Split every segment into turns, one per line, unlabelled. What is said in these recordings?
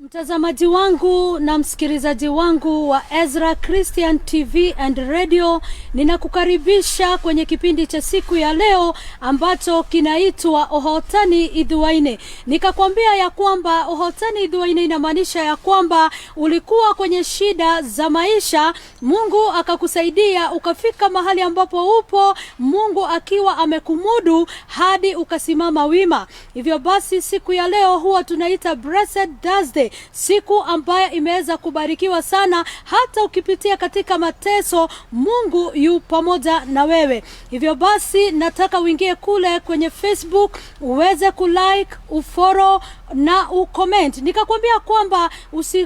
Mtazamaji wangu na msikilizaji wangu wa Ezra Christian TV and Radio, ninakukaribisha kwenye kipindi cha siku ya leo ambacho kinaitwa Uhotani ITHUA-INI. Nikakwambia ya kwamba Uhotani ITHUA-INI inamaanisha ya kwamba ulikuwa kwenye shida za maisha, Mungu akakusaidia ukafika mahali ambapo upo, Mungu akiwa amekumudu hadi ukasimama wima. Hivyo basi siku ya leo huwa tunaita Blessed Thursday, siku ambayo imeweza kubarikiwa sana. Hata ukipitia katika mateso, Mungu yu pamoja na wewe. Hivyo basi nataka uingie kule kwenye Facebook, uweze kulike, ufollow na ucomment. Nikakwambia kwamba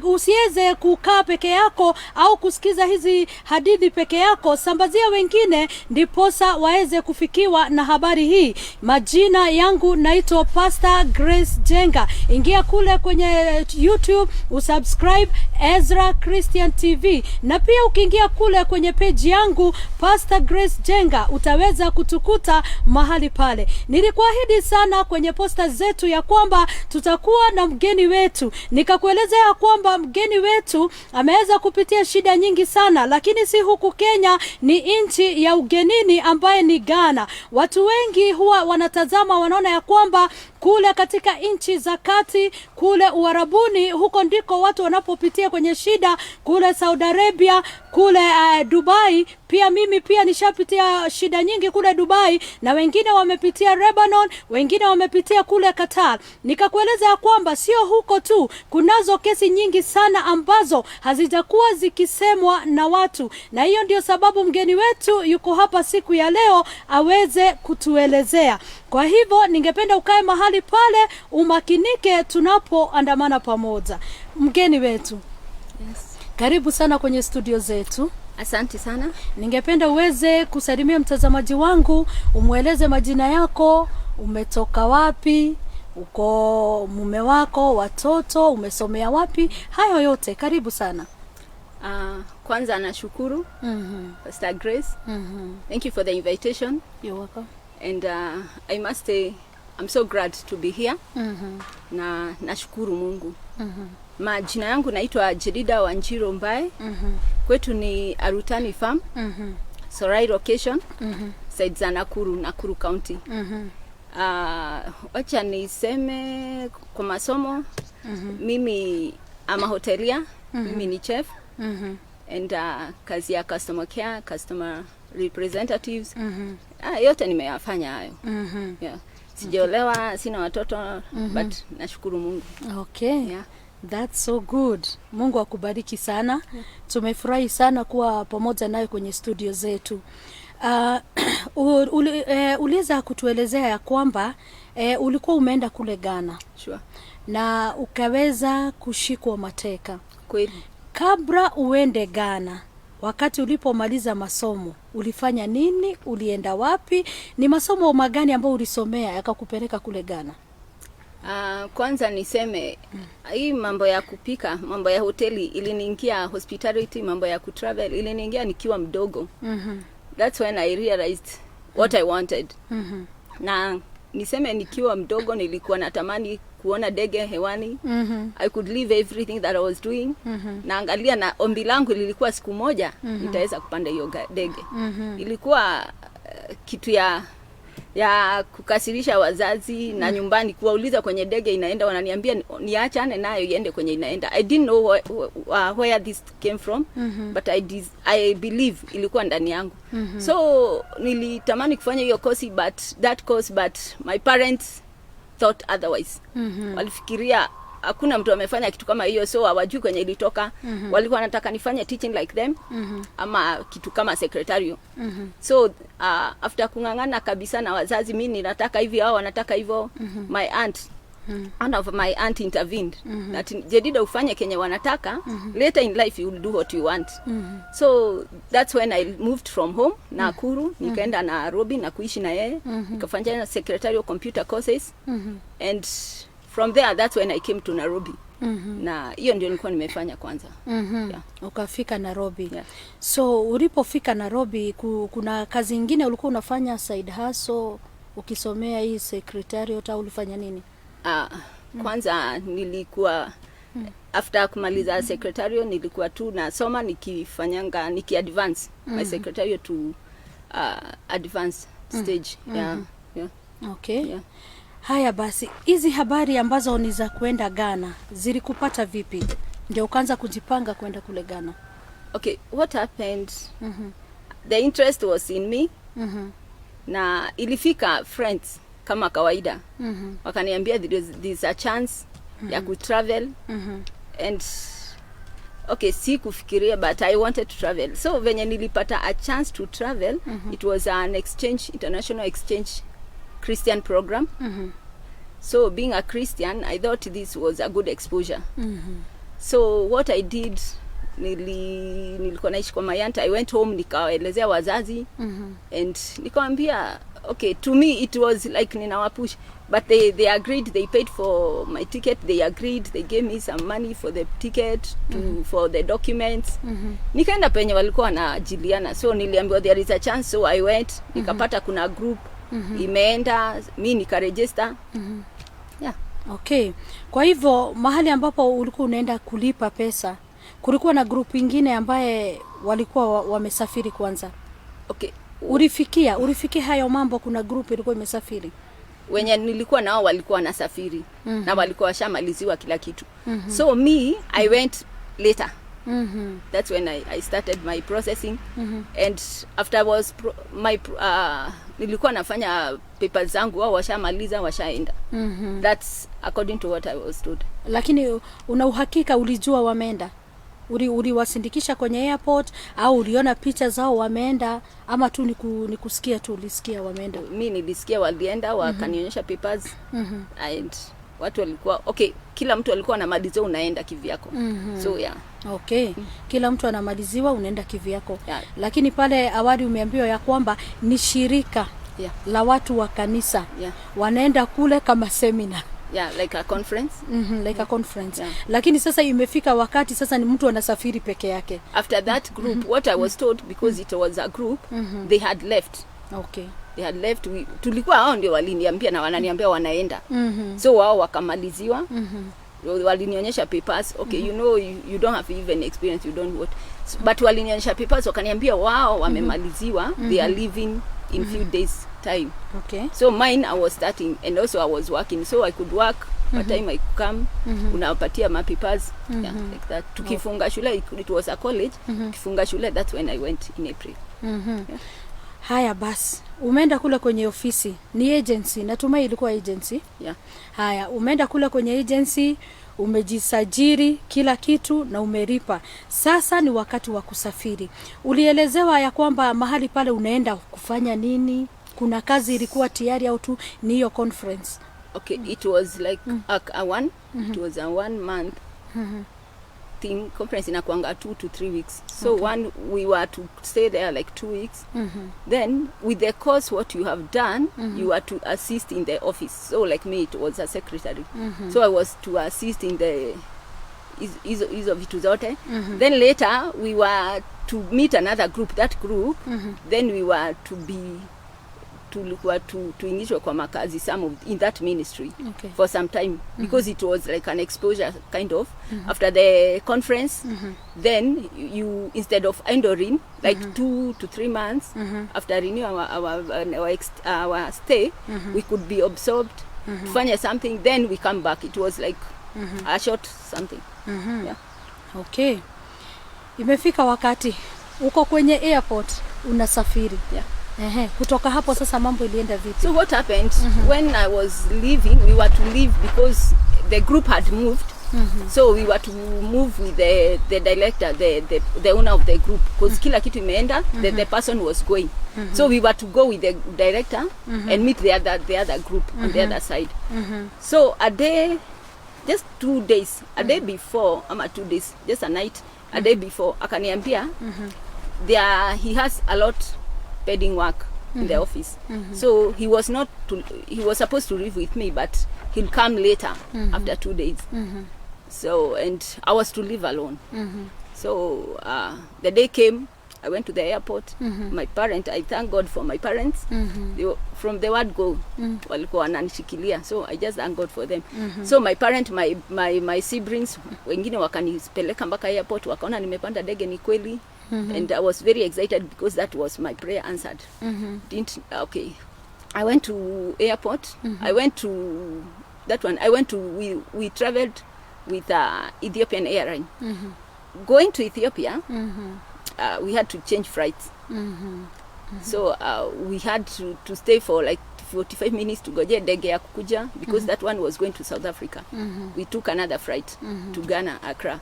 usiweze kukaa peke yako au kusikiza hizi hadithi peke yako, sambazia wengine ndiposa waeze kufikiwa na habari hii. Majina yangu naitwa Pastor Grace Jenga. Ingia kule kwenye YouTube, usubscribe Ezra Christian TV, na pia ukiingia kule kwenye page yangu Pastor Grace Jenga utaweza kutukuta mahali pale. Nilikuahidi sana kwenye posta zetu ya kwamba tutakuwa na mgeni wetu. Nikakuelezea kwamba mgeni wetu ameweza kupitia shida nyingi sana, lakini si huku Kenya, ni nchi ya ugenini ambaye ni Ghana. Watu wengi huwa wanatazama, wanaona ya kwamba kule katika nchi za kati, kule Uarabuni, huko ndiko watu wanapopitia kwenye shida, kule Saudi Arabia, kule Dubai. Pia mimi pia nishapitia shida nyingi kule Dubai, na wengine wamepitia Lebanon, wengine wamepitia kule Qatar. Nikakueleza ya kwamba sio huko tu, kunazo kesi nyingi sana ambazo hazijakuwa zikisemwa na watu, na hiyo ndio sababu mgeni wetu yuko hapa siku ya leo aweze kutuelezea. Kwa hivyo ningependa ukae mahali pale umakinike tunapoandamana pamoja. Mgeni wetu,
Yes.
Karibu sana kwenye studio zetu.
Asante sana.
Ningependa uweze kusalimia mtazamaji wangu, umueleze majina yako, umetoka wapi, uko mume wako, watoto, umesomea wapi, hayo yote. Karibu sana.
Kwanza nashukuru Pastor Grace. Thank you for the invitation.
You're welcome.
And I must say I'm so glad to be here. Na nashukuru Mungu. Majina yangu naitwa Jedida Wanjiro Mbae. Kwetu ni Uhotani Farm. Sorai location. Side za Nakuru County. Wacha niseme kwa masomo. Mimi ama hotelia. Mimi ni chef. And kazi ya customer care, customer representatives. Yote nimeyafanya hayo. Yeah. Sijaolewa, sina watoto, but nashukuru Mungu.
Okay.
Yeah.
That's so good. Mungu akubariki sana. Tumefurahi sana kuwa pamoja nawe kwenye studio zetu. Uliweza kutuelezea ya kwamba ulikuwa umeenda kule Ghana.
Sure.
Na ukaweza kushikwa mateka.
Kweli.
Kabla uende Ghana, wakati ulipomaliza masomo, ulifanya nini? Ulienda wapi? Ni masomo magani ambayo ulisomea yakakupeleka kule Ghana?
Kwanza niseme hii mambo ya kupika, mambo ya hoteli iliniingia, hospitality, mambo ya kutravel iliniingia nikiwa mdogo. That's when I realized what I wanted. Na niseme nikiwa mdogo nilikuwa natamani kuona ndege hewani. I could leave everything that I was doing. Na angalia, na ombi langu lilikuwa siku moja nitaweza kupanda hiyo ndege. Ilikuwa kitu ya kukasirisha wazazi na nyumbani, kuwauliza kwenye ndege inaenda, wananiambia niachane nayo iende kwenye inaenda. I didn't know where this came from, but I believe ilikuwa ndani yangu. So nilitamani kufanya hiyo course, but my parents thought otherwise. Walifikiria hakuna mtu amefanya kitu kama hiyo, so hawajui kwenye ilitoka. Walikuwa wanataka nifanye teaching like them, ama kitu kama secretarial. So after kungangana kabisa na wazazi, mimi ninataka hivi, hao wanataka hivyo, my aunt one of my aunt intervened that Jedida ufanye kenye wanataka, later in life you will do what you want. So that's when I moved from home Nakuru, nikaenda Nairobi na kuishi na yeye, nikafanya secretarial computer courses, and from there that's when I came to Nairobi. Na hiyo ndio nilikuwa nimefanya kwanza. Yeah.
Ukafika Nairobi.
Yeah.
So ulipofika Nairobi, kuna kazi nyingine ulikuwa unafanya side hustle ukisomea hii secretariat, au ulifanya nini?
Kwanza nilikuwa after kumaliza secretarial nilikuwa tu nasoma nikifanyanga advance my secretarial to advanced stage. Yeah.
Okay.
Yeah.
Haya basi, hizi habari ambazo ni za kwenda Ghana zilikupata vipi ndio ukaanza kujipanga kwenda kule Ghana?
Okay, what happened, the interest was in me, na ilifika friends kama kawaida, wakaniambia there's a chance ya kutravel, and okay, si kufikiria, but I wanted to travel. So venye nilipata a chance to travel, it was an international exchange Christian program. So being a Christian, I thought this was a good exposure. So what I did, nilikuwa naishi kwa Mayanta, I went home, nikawaelezea wazazi, and nikamwambia, okay, to me it was like ninawapush, but they agreed, they paid for my ticket, they agreed, they gave me some money for the ticket, for the documents. Nikaenda penye walikuwa wanajiliana, so niliambiwa there is a chance, so I went, nikapata kuna group, imeenda, mi nikaregister. Yeah.
Okay. Kwa hivyo mahali ambapo ulikuwa unaenda kulipa pesa, kulikuwa na group ingine ambaye walikuwa wamesafiri kwanza?
Okay.
Ulifikia hayo mambo, kuna group ilikuwa imesafiri?
Wenye nilikuwa nao walikuwa wanasafiri, na walikuwa washamaliziwa kila kitu. So me, I went later. That's when I started my processing. And after I was nilikuwa nafanya papers zangu, wao washamaliza, washaenda. That's according to what I was told.
Lakini una uhakika ulijua wameenda? Uliwasindikisha kwenye airport au uliona picha zao wameenda, ama tu ni kusikia tu ulisikia wameenda?
Mimi nilisikia walienda, wakanionyesha papers, and watu walikuwa okay, kila mtu alikuwa anamaliziwa unaenda kivyako. So yeah.
Okay. Kila mtu anamaliziwa unaenda kivyako.
Yeah.
Lakini pale awali umeambiwa ya kwamba ni shirika la watu wa kanisa. Wanaenda kule kama seminar.
Yeah, like a conference.
Like a conference. Lakini sasa imefika wakati sasa ni mtu anasafiri peke yake.
After that group, what I was told, because it was a group, they had left.
Okay.
They had left. Tulikuwa hao ndio waliniambia na wananiambia wanaenda. So wao wakamaliziwa. Walinionyesha papers. Okay, you know, you don't have even experience, you don't what. But walinionyesha papers, wakaniambia wao wamemaliziwa, they are leaving in few days time.
Okay.
So mine, I was starting, and also I was working, so I could work by time I could come. Unapatia my papers. Yeah, like that. Tukifunga shule, it was a college. Tukifunga shule, that's when I went in April. Yeah.
Haya basi, umeenda kule kwenye ofisi, ni agency, natumai ilikuwa agency?
Yeah.
Haya, umeenda kule kwenye agency, umejisajiri kila kitu na umeripa. Sasa ni wakati wa kusafiri. Ulielezewa ya kwamba mahali pale unaenda kufanya nini? Kuna kazi ilikuwa tayari au tu ni hiyo conference?
Okay, it was like it was a 1 month thing. Conference inakuanga 2 to 3 weeks. So we were to stay there like 2 weeks. Then with the course what you have done, you are to assist in the office. So like me, it was a secretary. So I was to assist in the hizo vitu zote. Then later we were to meet another group. That group, then we were to be tuingishwe kwa makazi in that ministry for some time, because it was like an exposure kind of. After the conference, then you instead of enduring like 2 to 3 months, after renew our stay, we could be absorbed, tufanye something, then we come back. It was like a short something. Yeah.
Okay. Imefika wakati uko kwenye airport unasafiri.
Yeah.
Kutoka hapo sasa mambo ilienda vipi?
So what happened, when I was leaving, we were to leave because the group had moved. So we were to move with the director, the owner of the group, because kila kitu imeenda, the person was going. So we were to go with the director and meet the other group on the other side. So a day, just 2 days, a day before, 2 days, just a night, a day before, akaniambia, he has a lot pending work in the office. So he was supposed to live with me, but he'll come later after 2 days. So, and I was to live alone. So the day came, I went to the airport. My parent, I thank God for my parents. They were, from the word go, walikuwa wananishikilia. So I just thank God for them. So my parent, my siblings, wengine wakanipeleka mpaka airport, wakaona nimepanda ndege ni kweli. And I was very excited because that was my prayer answered. Okay. I went to airport. I went to that one. I went to, we traveled with Ethiopian airline. Going to Ethiopia, we had to change flights. So we had to stay for like 45 minutes to goje ndege ya kukuja because that one was going to South Africa. We took another flight to Ghana, Accra.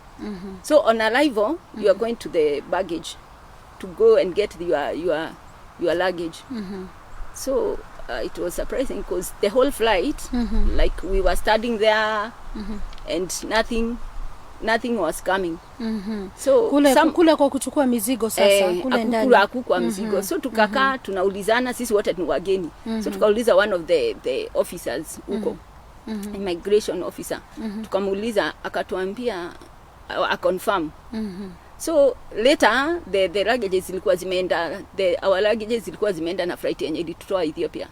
So on arrival, you are going to the baggage to go and get your luggage. So it was surprising because the whole flight, like we were standing there and nothing was coming. So
kule kwa kuchukua mizigo sasa kule ndani
hakukua mizigo. So tukakaa tunaulizana, sisi wote ni wageni. So tukauliza one of the officers huko, immigration officer. Tukamuuliza akatuambia confirm. So later the luggages zilikuwa zimeenda, our luggages zilikuwa zimeenda na flight yenye ilitutoa Ethiopia.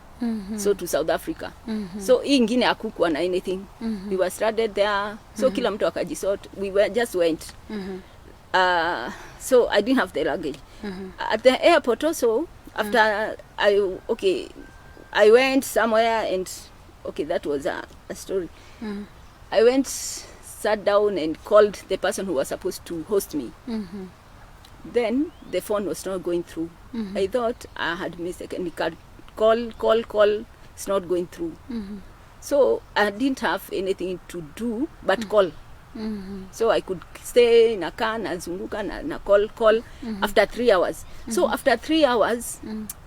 So to South Africa. So hii ingine hakukuwa na anything. We were stranded there. So kila mtu akajisort. We just went. So I didn't have the luggage. At the airport also, after I went somewhere and that was a story. I went, sat down and called the person who was supposed to host me. Then the phone was not going through. I thought I had mistaken. Call, it's not going through. So I didn't have anything to do but call. So I could stay in a car nazunguka na call after 3 hours. So after 3 hours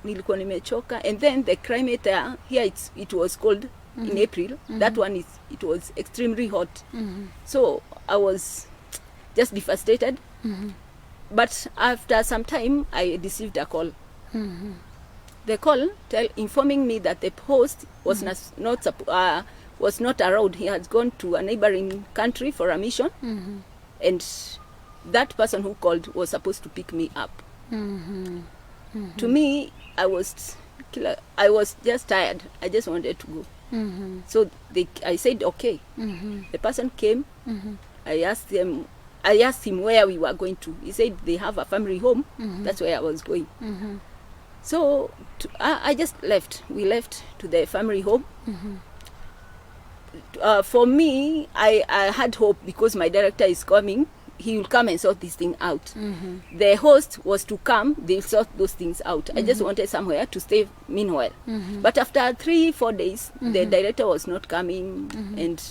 nilikuwa nimechoka, and then the climate here it was cold in April. That one it was extremely hot. So I was just devastated. But after some time I received a call. The call informing me that the host was not around. He had gone to a neighboring country for a mission, and that person who called was supposed to pick me up. To me, I was just tired. I just wanted to go. So I said okay. The person came. I asked him where we were going to. He said they have a family home. That's where I was going. So I just left. We left to the family home. For me, I had hope because my director is coming. He will come and sort this thing out. The host was to come. They'll sort those things out. I just wanted somewhere to stay meanwhile. But after 3-4 days, the director was not coming. And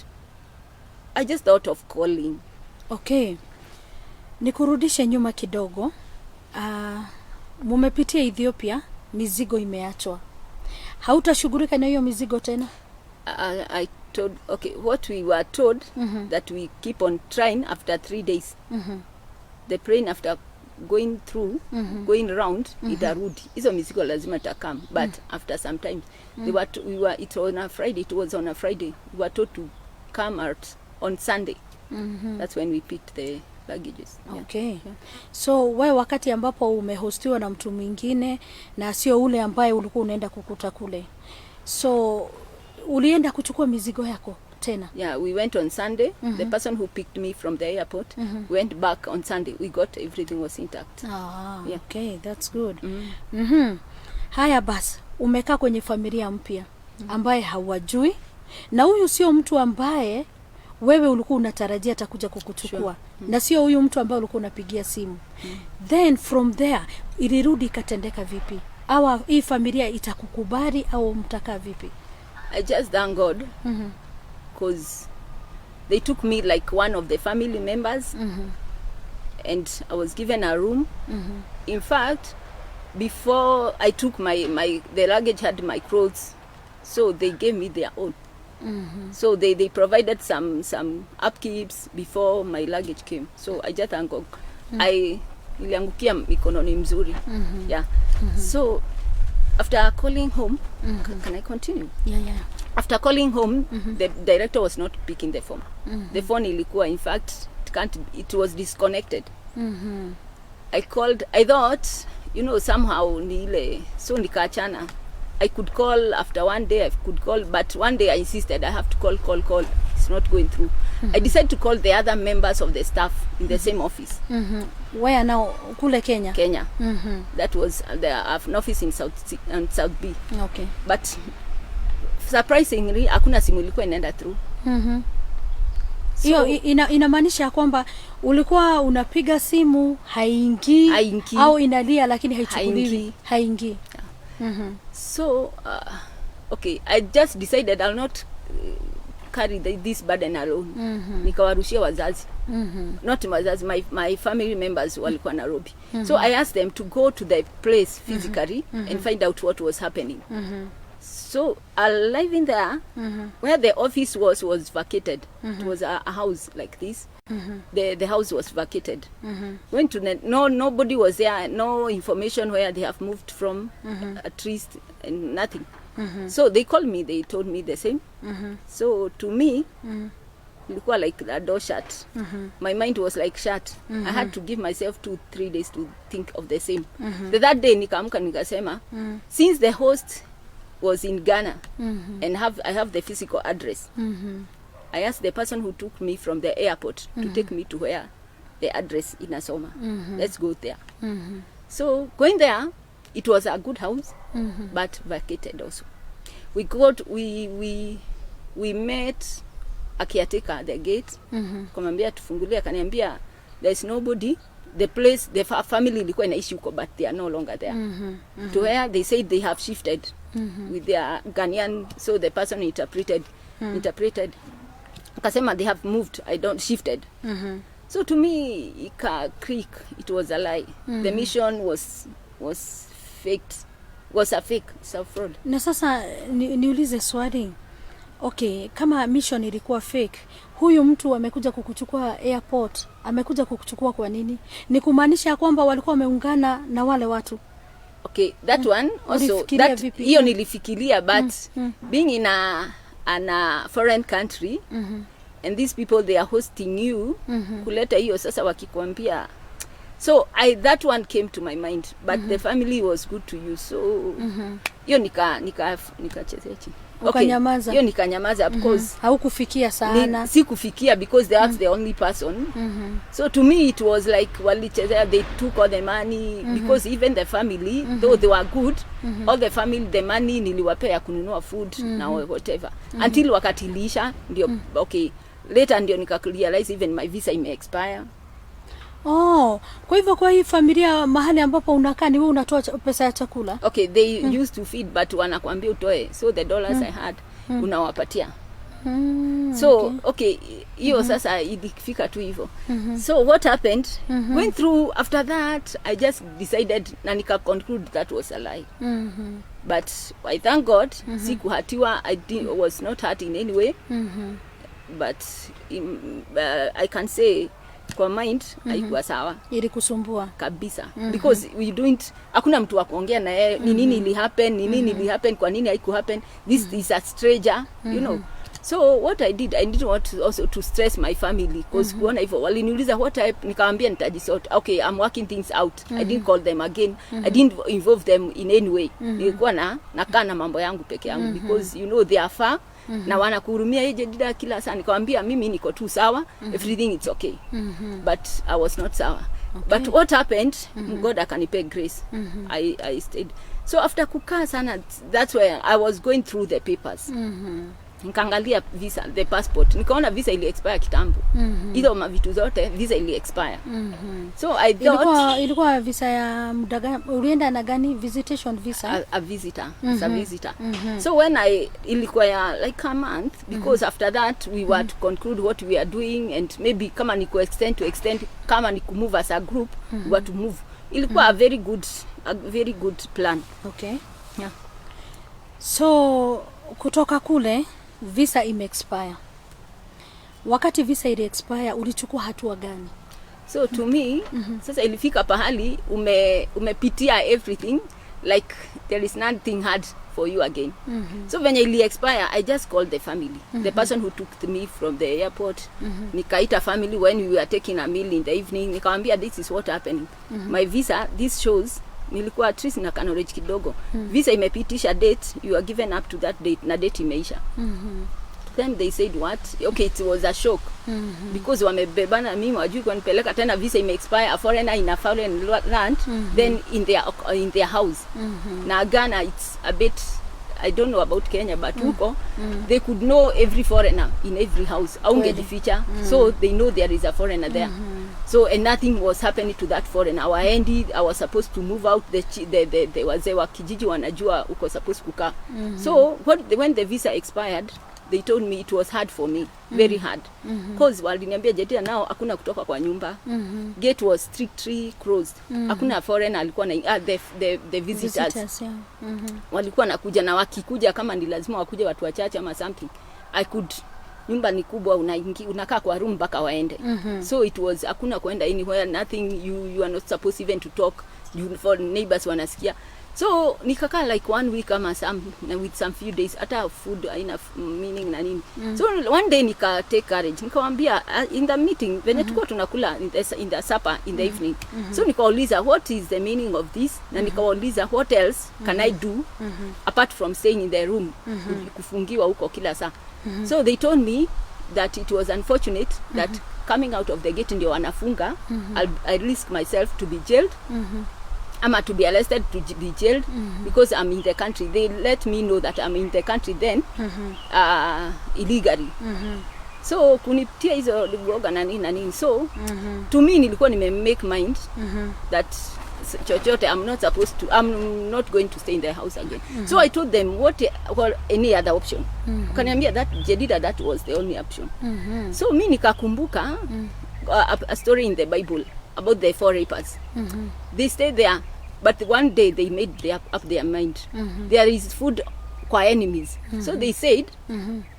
I just thought of calling.
Okay. Nikurudishe nyuma kidogo. Mumepitia Ethiopia, mizigo imeachwa. Hautashughulika na hiyo mizigo tena?
I told, what we were told, that we keep on trying after 3 days. The plane after going through, going around, itarudi. Hizo mizigo lazima takam. But after some time, it was on a Friday. We were told to come out on Sunday. That's when we picked the luggages.
Okay. Yeah. So wewe wakati ambapo umehostiwa na mtu mwingine na sio ule ambaye ulikuwa unaenda kukuta kule, so ulienda kuchukua mizigo yako tena?
Yeah, we went on Sunday. The person who picked me from the airport went back on Sunday. We got everything was intact.
Yeah. Okay, that's good. Haya basi, umekaa kwenye familia mpya ambaye hawajui, na huyu sio mtu ambaye wewe ulikuwa unatarajia atakuja kukuchukua. Sure. Na sio huyu mtu ambaye ulikuwa unapigia simu. Then from there ilirudi ikatendeka vipi? Au hii familia itakukubali au mtakaa vipi?
I just thank God because they took me like one of the family members, and I was given a room. In fact, before I took the luggage had my clothes, so they gave me their own. So they provided some upkeeps before my luggage came. So I just thank God. Niliangukia mikononi mzuri. Yeah. So after calling home, can I continue?
Yeah.
After calling home, the director was not picking the phone. The phone ilikuwa, in fact, it was disconnected. I thought, you know, somehow nile, so nikaachana. I could call after one day, I could call, but one day I insisted I have to call. It's not going through. I decided to call the other members of the staff in the same office.
Where now? Kule Kenya?
Kenya. That was, I have an office in South B.
Okay.
But surprisingly, hakuna simu ilikuwa inaenda through.
Hiyo inamaanisha kwamba ulikuwa unapiga simu haingii au inalia lakini haichukuliwi, haingii.
So okay, I just decided I'll not carry this burden alone. Nikawarushia wazazi. Not wazazi, my family members walikuwa Nairobi. So I asked them to go to the place physically and find out what was happening. So arriving there, where the office was vacated. It was a house like this. The house was vacated. Went to nobody was there, no information where they have moved from, at least, and nothing. So they called me, they told me the same. So to me, ilikuwa like a door shut. My mind was like shut. I had to give myself 2-3 days to think of the same. The third day nikaamka nikasema, since the host was in Ghana and I have the physical address, I asked the person who took me from the airport to take me to where the address in Asoma. Let's go there. So going there, it was a good house, but vacated also. We met a caretaker at the gate. Kumwambia tufungulie, akaniambia there's nobody. The place, the family ilikuwa inaishi huko, but they are no longer there. To where they said they have shifted with their Ghanaian, so the person interpreted. Akasema they have moved, shifted. So to me, it was a lie. The mission was faked, was a fake, self-fraud.
Na sasa niulize swali. Okay, kama mission ilikuwa fake, huyu mtu amekuja kukuchukua airport, amekuja kukuchukua kwa nini? Ni kumaanisha kwamba walikuwa wameungana na wale watu.
Okay, that one also, hiyo nilifikiria, but being in a foreign country, and these people, they are hosting you, kuleta hiyo sasa wakikwambia. So that one came to my mind, but the family was good to you, so hiyo nikachezea chini.
Ukanyamaza.
Hiyo nikanyamaza because
haukufikia sana.
Sikufikia because that's the only person. So to me it was like walichezea, they took all the money, because even the family, though they were good, all the family, the money niliwapea kununua food na whatever. Until wakati ilisha ndio okay, later ndio nikarealize even my visa expire.
Kwa hivyo kwa hii familia mahali ambapo unakaa ni wewe unatoa pesa ya chakula?
Okay, they used to feed, but wanakuambia utoe, so the dollars I had unawapatia. So okay, hiyo sasa ilifika tu hivyo. So what happened, going through after that, I just decided na nika conclude that was a lie. But I thank God, sikuhatiwa, I was not hurt in any way. But I can say kwa mind haikuwa sawa,
ilikusumbua
kabisa. Because we don't, hakuna mtu wa kuongea na yeye ni nini ili happen, kwa nini haiku happen, this is a stranger, you know. So what I didn't want also to stress my family, because kuona hivyo waliniuliza what type, nikamwambia nitajisort. Okay, I'm working things out. I didn't call them again. I didn't involve them in any way. Nilikuwa nakaa na mambo yangu peke yangu, because you know they are far. Na wanakuhurumia yeje dida kila saa. Nikamwambia mimi niko tu sawa, everything is okay. But I was not sawa. But what happened, God akanipe grace. I stayed. So after kukaa sana, that's where I was going through the papers. Nikaangalia visa, the passport. Nikaona visa ili expire kitambo. Hizo mavitu zote visa ili expire. So I thought
ilikuwa visa ya muda gani? Ulienda na gani? Visitation visa?
A visitor. A visitor. So when ilikuwa ya like a month, because after that we were to conclude what we are doing, and maybe kama ni to extend, kama ni move as a group, we were to move. Ilikuwa a very good plan.
Okay.
Yeah.
So kutoka kule visa expire. Wakati visa ili expire, ulichukua hatua gani?
So to me, sasa ilifika pahali umepitia everything, like there is nothing hard for you again. So when I expire, I just called the family, the person who took me from the airport. Nikaita family when we were taking a meal in the evening. Nikamwambia this is what happening. My visa, this shows nilikuwa at least na kanorage kidogo. Visa imepitisha date, you are given up to that date, na date imeisha. Then they said what? Okay, it was a shock. Because wamebebana mimi wajui kwa nipeleka tena visa expire, a foreigner in a foreign land, then in their house. Na Ghana it's a bit, I don't know about Kenya, but huko they could know every foreigner in every house. Aungejificha. So they know there is a foreigner there. So and nothing was happening to that foreigner. Our ended, I was supposed to move out. The wazee wa kijiji wanajua uko supposed kukaa. So when the visa expired, they told me it was hard for me, very hard. Because waliniambia Jedida nao hakuna kutoka kwa nyumba. Gate was strictly closed. Hakuna foreigner alikuwa na the visitors. Walikuwa nakuja na wakikuja kama ni lazima wakuje watu wachache ama something. Nyumba ni kubwa, unakaa kwa room mpaka waende. So it was hakuna kuenda anywhere, nothing, you are not supposed even to talk. For neighbors wanasikia. So nikakaa like 1 week ama with some few days, hata food haina meaning na nini. So one day nika take courage, nikamwambia in the meeting when tulikuwa tunakula in the supper in the evening. So nikauliza what is the meaning of this, na nikauliza what else can I do apart from staying in the room, kufungiwa huko kila saa. So they told me that it was unfortunate that coming out of the gate ndio wanafunga. I risk myself to be jailed. Ama to be arrested, to be jailed, because I'm in the country. They let me know that I'm in the country then illegally. So kunipitia hizo ligoga na nini. So to me nilikuwa make mind that chochote I'm not going to stay in the house again. So I told them what any other option. Kaniambia that Jedida, that was the only option. So mi nikakumbuka a story in the Bible about the 4 lepers. They stayed there, but one day they made up their mind. There is food kwa enemies. So they said,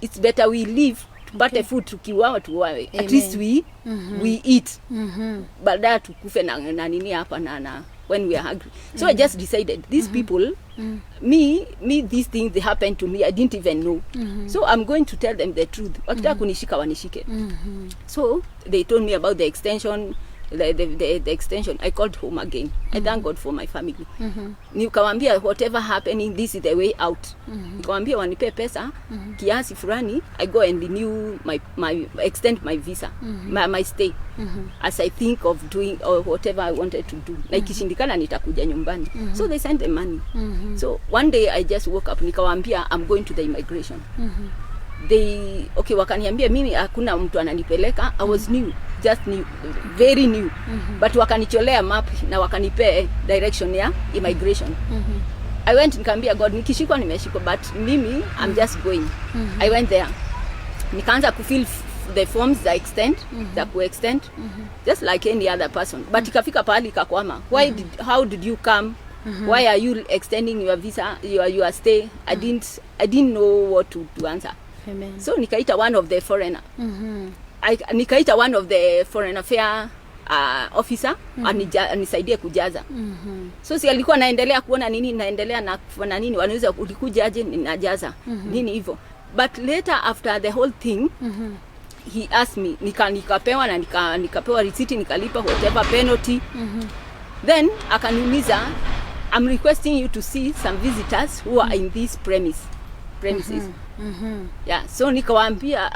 it's better we live, tupate food tukiwawa tuwawe. At least we eat. Baada tukufe na nini hapa na when we are hungry. So I just decided, these people, me these things, they happened to me, I didn't even know. So I'm going to tell them the truth. Wakitaka kunishika wanishike. So they told me about the extension. The extension. I called home again. I thank God for my family. Nikawambia whatever happening, this is the way out. Nikawambia wanipe pesa kiasi fulani, I go and renew my extend my visa, my stay, as I think of doing or whatever I wanted to do. Na ikishindikana nitakuja nyumbani. So they sent the money. So one day I just woke up, nikawambia I'm going to the immigration. They wakaniambia mimi hakuna mtu ananipeleka. I was new, just new, very new. But wakanicholea map na wakanipe direction ya immigration. I went, nikamwambia God, nikishikwa nimeshikwa, but mimi I'm just going. I went there, nikaanza kufill the forms that extend, that extend, just like any other person. But ikafika pahali ikakwama. How did you come? Why are you extending your visa, your stay? I didn't know what to answer. Amen. So nikaita one of the foreigner. Nikaita one of the foreign affair officer anisaidie kujaza. So si alikuwa naendelea kuona nini naendelea na kufanya nini, wanaweza ulikuja aje ninajaza nini hivyo. But later after the whole thing, he asked me, nikapewa na nikapewa receipt, nikalipa whatever penalty. Then akaniuliza, I'm requesting you to see some visitors who are in this premises. Yeah, so nikamwambia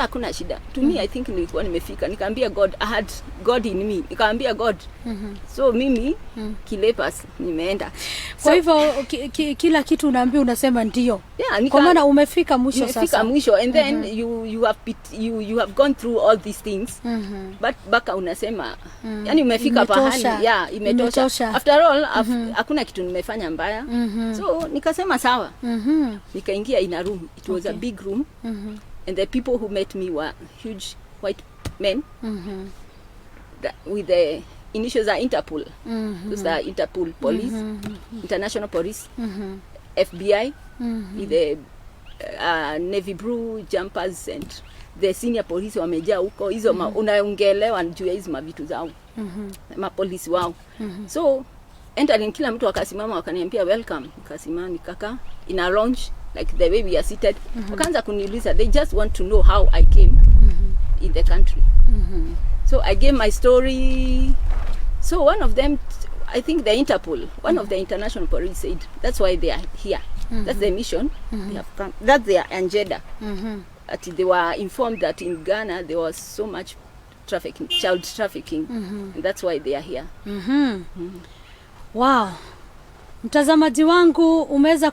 hakuna shida. To me I think nilikuwa nimefika. Nikamwambia God, I had God in me. Nikamwambia God. So mimi kilepas nimeenda.
Kwa hivyo kila kitu unaambia unasema ndio. Yeah, kwa maana umefika mwisho sasa.
Umefika mwisho and then you have gone through all these things. But baka unasema yani umefika pahali, yeah, imetosha. After all hakuna kitu nimefanya mbaya. So nikasema sawa. Nikaingia in a room. It was a big room, and the people who met me were huge white men with the initials are Interpol. Those are Interpol police, international police, FBI, with the navy blue jumpers, and the senior police wamejaa huko. Hizo unaongelewa juu ya hizo mavitu zao, mapolisi wao. So entering, kila mtu akasimama wakaniambia welcome. Nikasimama nikaka in a lounge like the way we are seated. Wakaanza kuniuliza, they just want to know how I came in the country. So I gave my story. So one of them, I think the Interpol, one of the international police said, that's why they are here. That's their mission. They have come. That's their agenda. They were informed that in Ghana there was so much trafficking, child trafficking. And that's why they are here.
Wow. Mtazamaji wangu, umeweza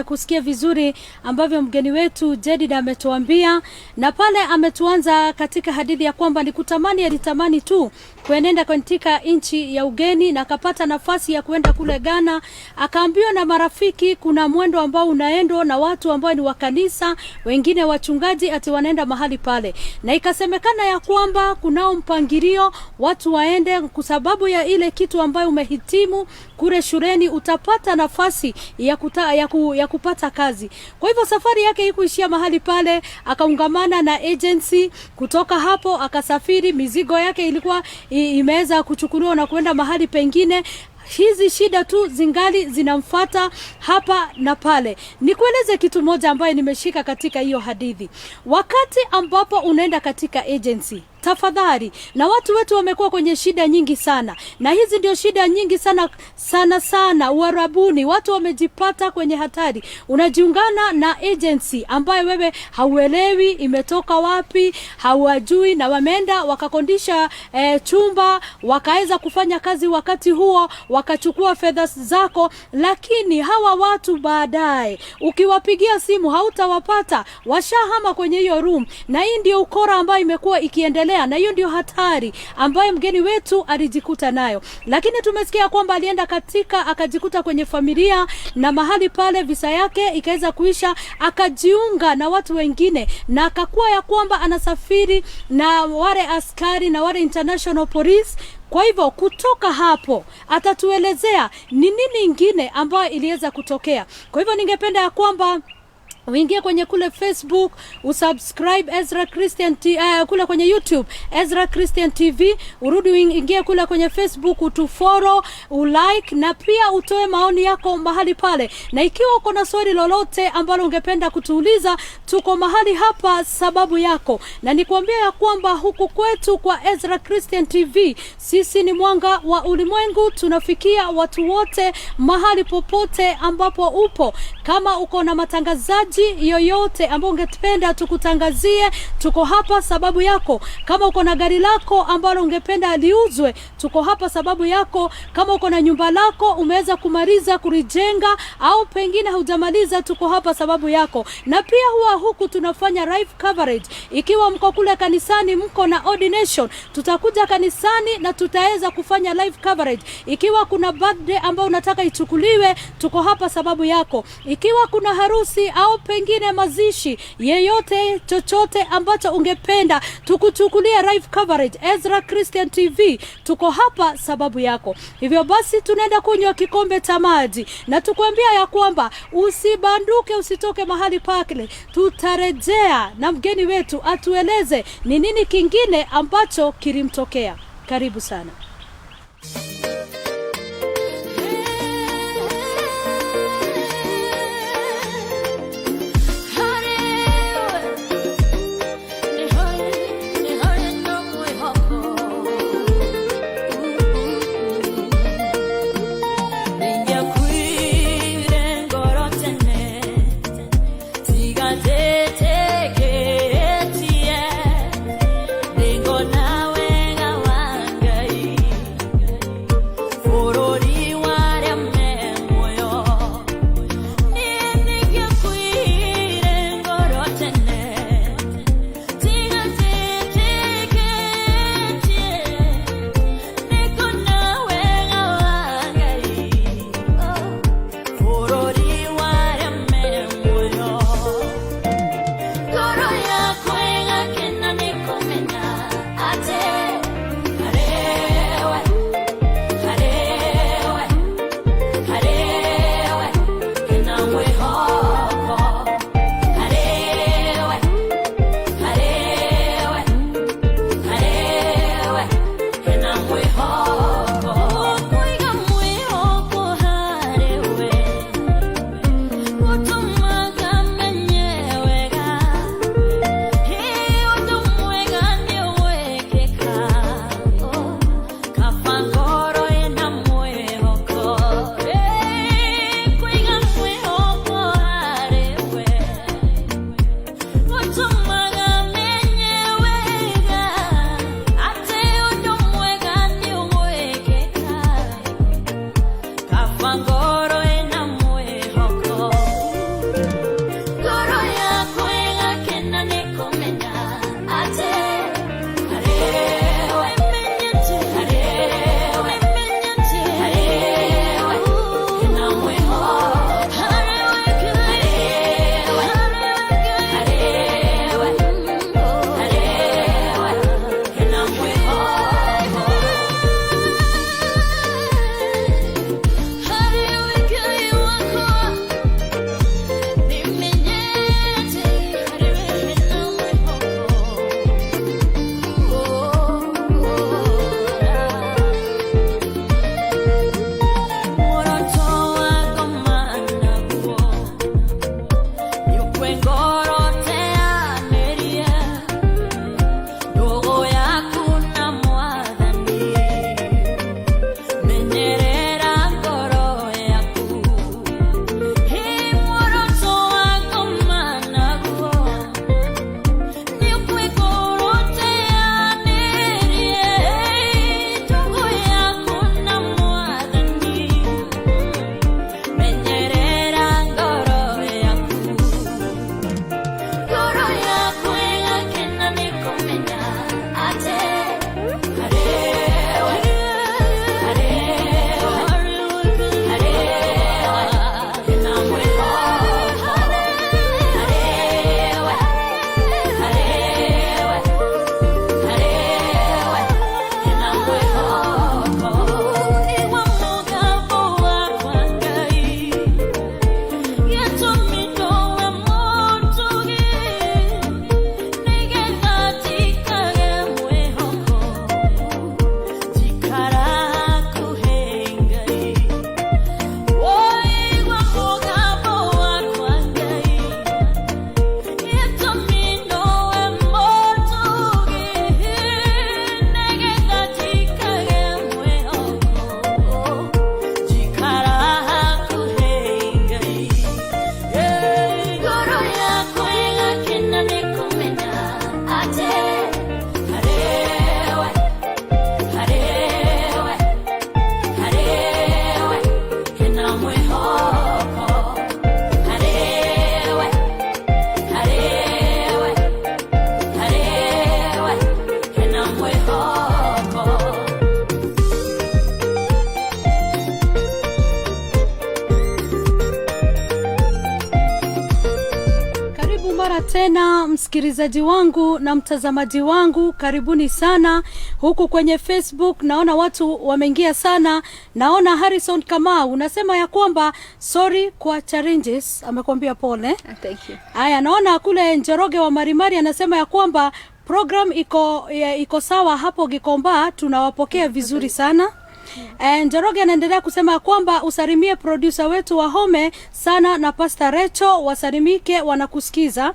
kusikia vizuri ambavyo mgeni wetu Jedida ametuambia, na pale ametuanza katika hadithi ya kwamba alitamani tu kuenenda katika nchi ya ugeni, na akapata nafasi ya kuenda kule Ghana. Akaambiwa na marafiki kuna mwendo ambao unaendwa na watu ambao ni wa kanisa, wengine wachungaji, ati wanaenda mahali pale, na ikasemekana ya kwamba kunao mpangilio watu waende kwa sababu ya ile kitu ambayo umehitimu kule shuleni, utapata nafasi ya kupata kazi. Kwa hivyo safari yake haikuishia mahali pale, akaungamana na agency. Kutoka hapo akasafiri, mizigo yake ilikuwa imeweza kuchukuliwa na kwenda mahali pengine. Hizi shida tu zingali zinamfuata hapa na pale. Nikueleze kitu moja ambaye nimeshika katika hiyo hadithi. Wakati ambapo unaenda katika agency, tafadhali, na watu wetu wamekuwa kwenye shida nyingi sana, na hizi ndio shida nyingi sana Uarabuni, watu wamejipata kwenye hatari. Unajiungana na agency ambayo wewe hauelewi imetoka wapi, hauajui, na wameenda wakakondisha chumba, wakaweza kufanya kazi wakati huo, wakachukua fedha zako, lakini hawa watu baadaye ukiwapigia simu hautawapata, washahama kwenye hiyo room. Na hii ndio ukora ambayo imekuwa ikiendelea, na hiyo ndio hatari ambayo mgeni wetu alijikuta nayo. Lakini tumesikia kwamba alienda akajikuta kwenye familia, na mahali pale visa yake ikaweza kuisha, akajiunga na watu wengine, na akakuwa ya kwamba anasafiri na wale askari na wale international police. Kwa hivyo kutoka hapo atatuelezea ni nini ingine ambayo iliweza kutokea. Kwa hivyo ningependa ya kwamba uingie kwenye kule Facebook, usubscribe Ezra Christian kule kwenye YouTube Ezra Christian TV, urudi uingie kule kwenye Facebook, utufollow, ulike, na pia utoe maoni yako mahali pale. Na ikiwa uko na swali lolote ambalo ungependa kutuuliza, tuko mahali hapa sababu yako. Na nikwambia ya kwamba huku kwetu kwa Ezra Christian TV, sisi ni mwanga wa ulimwengu, tunafikia watu wote mahali popote ambapo upo. Kama uko na matangazaji yoyote ambao ungependa tukutangazie, tuko hapa sababu yako. Kama uko na gari lako ambalo ungependa liuzwe, tuko hapa sababu yako. Kama uko na nyumba lako umeweza kumaliza kulijenga, au pengine hujamaliza, tuko hapa sababu yako. Na pia huku tunafanya live coverage. Ikiwa mko kule kanisani, mko na ordination, tutakuja kanisani na tutaweza kufanya live coverage. Ikiwa kuna birthday ambao unataka ichukuliwe, tuko hapa sababu yako. Ikiwa kuna harusi au pengine mazishi yeyote, chochote ambacho ungependa tukuchukulia live coverage, Ezra Christian TV, tuko hapa sababu yako. Hivyo basi tunaenda kunywa kikombe cha maji, na tukwambia ya kwamba usibanduke, usitoke mahali pale. Tutarejea na mgeni wetu atueleze ni nini kingine ambacho kilimtokea. Karibu sana.
Nawe nga wangai
tena msikilizaji wangu na mtazamaji wangu, karibuni sana huku kwenye Facebook. Naona watu wameingia sana. Naona Harrison Kamau unasema ya kwamba sorry kwa challenges, amekwambia pole.
Thank you.
Haya, naona kule Njoroge wa Marimari anasema ya kwamba program iko sawa hapo Gikomba, tunawapokea vizuri sana. Njoroge anaendelea kusema kwamba usalimie producer wetu wa Home sana na Pastor Recho, wasalimike wanakusikiza.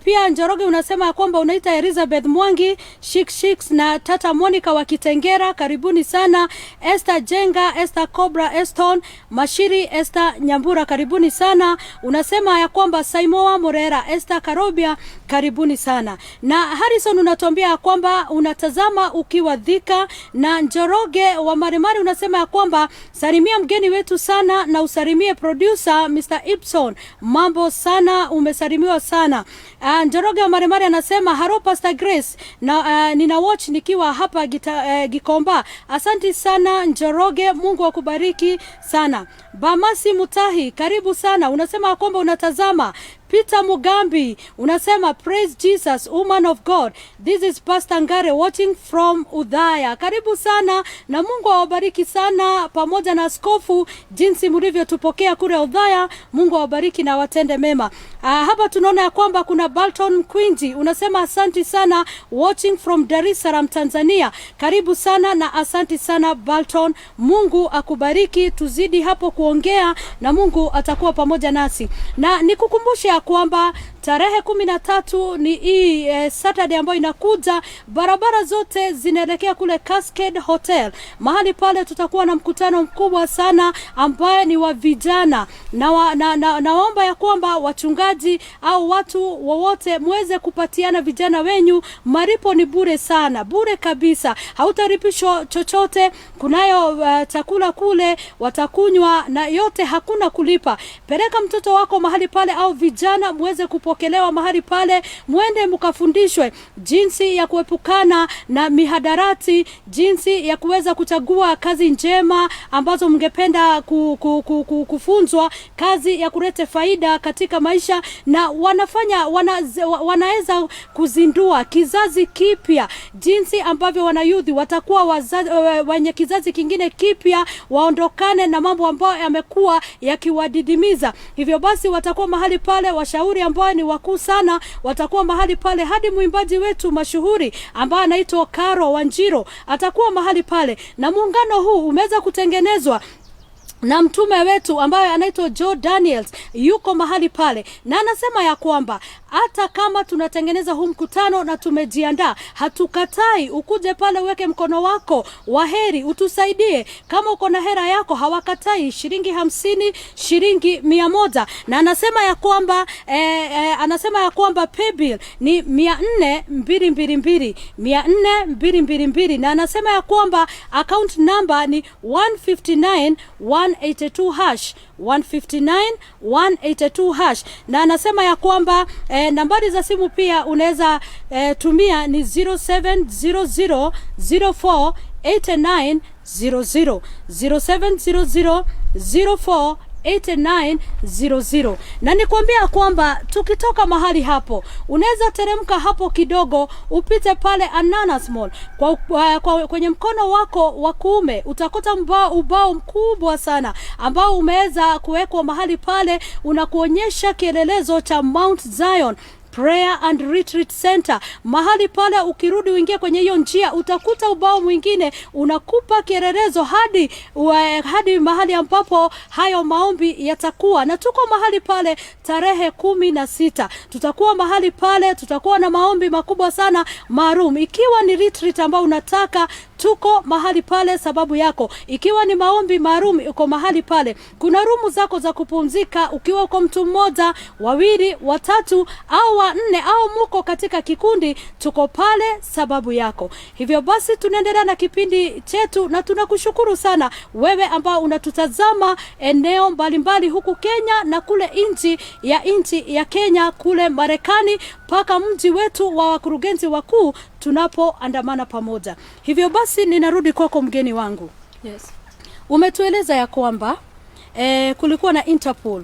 Pia Njoroge unasema kwamba unaita Elizabeth Mwangi, Shik na Tata Monica wa Kitengera, karibuni sana. Esther Jenga, Esther Cobra, Eston Mashiri, Esther Nyambura, karibuni sana. Unasema ya kwamba Saimoa Morera, Esther Karobia, karibuni sana. Na Harrison unatuambia kwamba unatazama ukiwa Dhika, na Njoroge wa Marimari unasema ya kwamba salimia mgeni wetu sana na usalimie producer Mr. Ibson, mambo sana, umesalimiwa sana. Njoroge wa Marimari anasema hello Pastor Grace, na nina watch nikiwa hapa Gikomba. Asante sana Njoroge, Mungu akubariki sana. Bamasi Mutahi, karibu sana, unasema kwamba unatazama. Peter Mugambi unasema praise Jesus, woman of God. This is Pastor Ngare watching from Udhaya. Karibu sana na Mungu awabariki sana, pamoja na askofu jinsi mlivyotupokea kule Udhaya. Mungu awabariki na watende mema. Hapa tunaona ya kwamba kuna Balton Quincy unasema asante sana watching from Dar es Salaam Tanzania. Karibu sana na asante sana Balton. Mungu akubariki, tuzidi hapo kuongea na Mungu atakuwa pamoja nasi. Na nikukumbushe kwamba tarehe 13 ni hii Saturday ambayo inakuja. Barabara zote zinaelekea kule Cascade Hotel. Mahali pale tutakuwa na mkutano mkubwa sana ambaye ni wa vijana. Naomba ya kwamba wachungaji au watu wowote muweze kupatiana vijana wenyu. Maripo ni bure sana, bure kabisa. Hautaripishwa chochote. Kunayo chakula kule, watakunywa na yote, hakuna kulipa. Peleka mtoto wako mahali pale au vijana muweze kupokelewa mahali pale, muende mkafundishwe jinsi ya kuepukana na mihadarati, jinsi ya kuweza kuchagua kazi njema ambazo mngependa kufunzwa, kazi ya kuleta faida katika maisha, na wanaweza kuzindua kizazi kipya, jinsi ambavyo wanayuthi watakuwa wenye kizazi kingine kipya, waondokane na mambo ambayo yamekuwa yakiwadidimiza. Hivyo basi watakuwa mahali pale washauri ambao ni wakuu sana, watakuwa mahali pale hadi mwimbaji wetu mashuhuri ambaye anaitwa Karo Wanjiro atakuwa mahali pale. Na muungano huu umeweza kutengenezwa na mtume wetu ambaye anaitwa Joe Daniels, yuko mahali pale, na anasema ya kwamba hata kama tunatengeneza huu mkutano na tumejiandaa, hatukatai ukuje pale uweke mkono wako waheri utusaidie. Kama uko na hera yako hawakatai, shilingi 50, shilingi 100. Na anasema ya kwamba pay bill ni 400,222 400,222, na anasema ya kwamba account number ni 159,182 hash 159,182 na anasema ya kwamba nambari za simu pia unaweza tumia ni 0700048900 0700048900. Na nikwambia kwamba tukitoka mahali hapo unaweza teremka hapo kidogo upite pale Ananas Mall. Kwenye mkono wako wa kuume utakuta ubao mkubwa sana ambao umeweza kuwekwa mahali pale, unakuonyesha kielelezo cha Mount Zion Prayer and Retreat Center. Mahali pale ukirudi uingie kwenye hiyo njia utakuta ubao mwingine unakupa kielelezo hadi mahali ambapo hayo maombi yatakuwa. Na tuko mahali pale tarehe 16. Tutakuwa mahali pale, tutakuwa na maombi makubwa sana maalum. Ikiwa ni retreat ambao unataka, tuko mahali pale sababu yako. Ikiwa ni maombi maalum, uko mahali pale. Kuna rumu zako za kupumzika ukiwa uko mtu mmoja, wawili, watatu au 4 au muko katika kikundi, tuko pale sababu yako. Hivyo basi tunaendelea na kipindi chetu na tunakushukuru sana wewe ambao unatutazama eneo mbalimbali huku Kenya na kule nchi ya Kenya, kule Marekani, paka mji wetu wa wakurugenzi wakuu tunapoandamana pamoja. Hivyo basi ninarudi kwako mgeni wangu.
Yes.
Umetueleza ya kwamba kulikuwa na Interpol.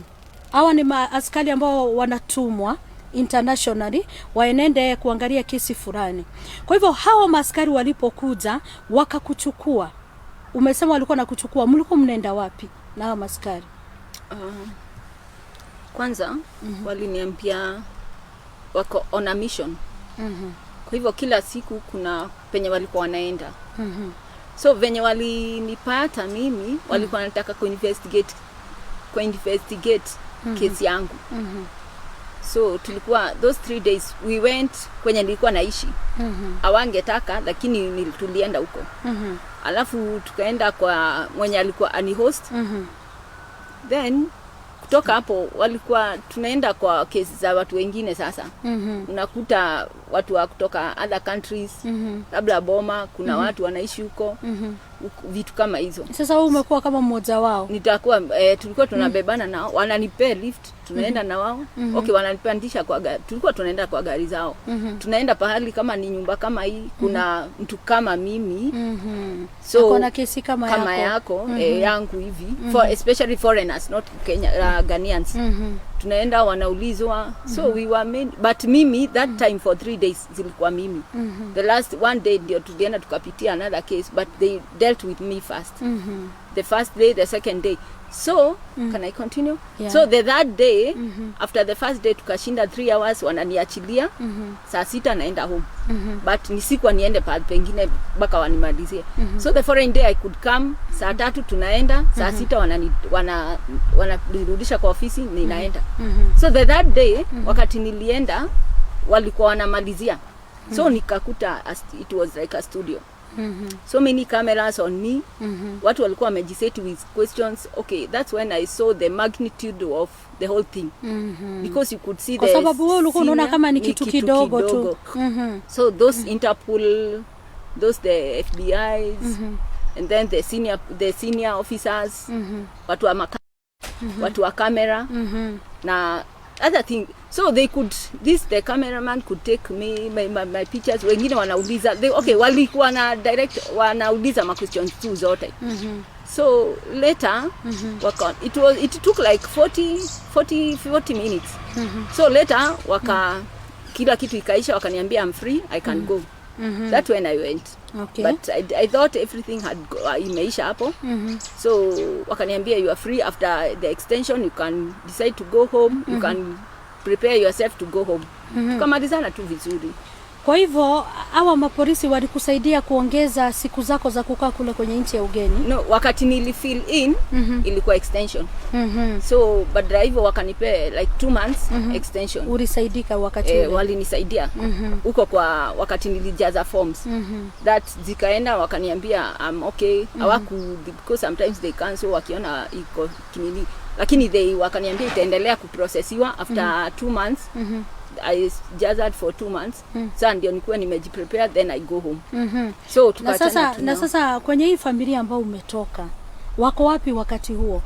Hawa ni askari ambao wanatumwa internationally waenende kuangalia kesi fulani. Kwa hivyo hawa maaskari walipokuja wakakuchukua, umesema walikuwa nakuchukua, mlikuwa mnaenda wapi na hawa maaskari?
Kwanza waliniambia wako on a mission. Kwa hivyo kila siku kuna penye walikuwa wanaenda. So venye walinipata mimi walikuwa wanataka kuinvestigate kesi yangu. So tulikuwa those 3 days we went kwenye nilikuwa naishi. Hawangetaka lakini tulienda huko. Alafu tukaenda kwa mwenye alikuwa ani-host. Then kutoka hapo walikuwa tunaenda kwa kesi za watu wengine sasa. Unakuta watu wa kutoka other countries, labda Boma, kuna watu wanaishi huko. Vitu kama hizo.
Sasa wewe umekuwa kama mmoja wao.
Nitakuwa tulikuwa tunabebana nao, wananipea lift, tunaenda na wao. Okay, wananipandisha kwa gari. Tulikuwa tunaenda kwa gari zao. Tunaenda pahali kama ni nyumba kama hii, kuna mtu kama mimi. So
kuna kesi kama
yako yangu hivi, for especially foreigners, not Kenya, Ghanaians. Tunaenda wanaulizwa. So we were but mimi that time for 3 days zilikuwa mimi. The last one day ndio tulienda tukapitia another case, but they dealt with me first. the first day, the second day. So can I continue?
Yeah.
So the third day, after the first day tukashinda 3 hours, wananiachilia saa 6 naenda home. But nisikuwa niende pale pengine mpaka wanimalizie. So the following day I could come, saa 3 tunaenda, saa 6 wananirudisha kwa ofisi, ninaenda. So the third day, wakati nilienda, walikuwa wanamalizia. So nikakuta it was like a studio. So many cameras on me. Watu walikuwa wamejiseti with questions. Okay, that's when I saw the magnitude of the whole thing. Because you could see
kwa sababu wewe ulikuwa unaona kama ni kitu kidogo tu.
So those Interpol, those the FBIs, and then the senior officers, watu wa watu wa camera, na other thing. So they could, the cameraman could take me my pictures. Wengine wanauliza, walikuwa na direct wanauliza ma questions tu zote. So later it took like 40 minutes. So later kila kitu ikaisha, wakaniambia I'm free, I can go. That's when I went.
Okay.
But I thought everything had imeisha hapo. So wakaniambia you are free after the extension, you can decide to go home, you can prepare yourself to go home. Tukamalizana tu vizuri.
Kwa hivyo hawa mapolisi walikusaidia kuongeza siku zako za kukaa kule kwenye nchi ya ugeni?
No, wakati nilifill in ilikuwa extension. So badala hivyo wakanipea like 2 months extension.
Ulisaidika wakati ule?
Walinisaidia huko kwa wakati nilijaza forms. That zikaenda wakaniambia I'm okay. Because sometimes they cancel wakiona iko kinini. Lakini wakaniambia itaendelea kuprocessiwa after 2 months. I jazzed for 2 months. Sasa ndio nilikuwa nimejiprepare, then I go home. So tukachana.
Na sasa kwenye hii familia ambao umetoka, wako wapi wakati huo?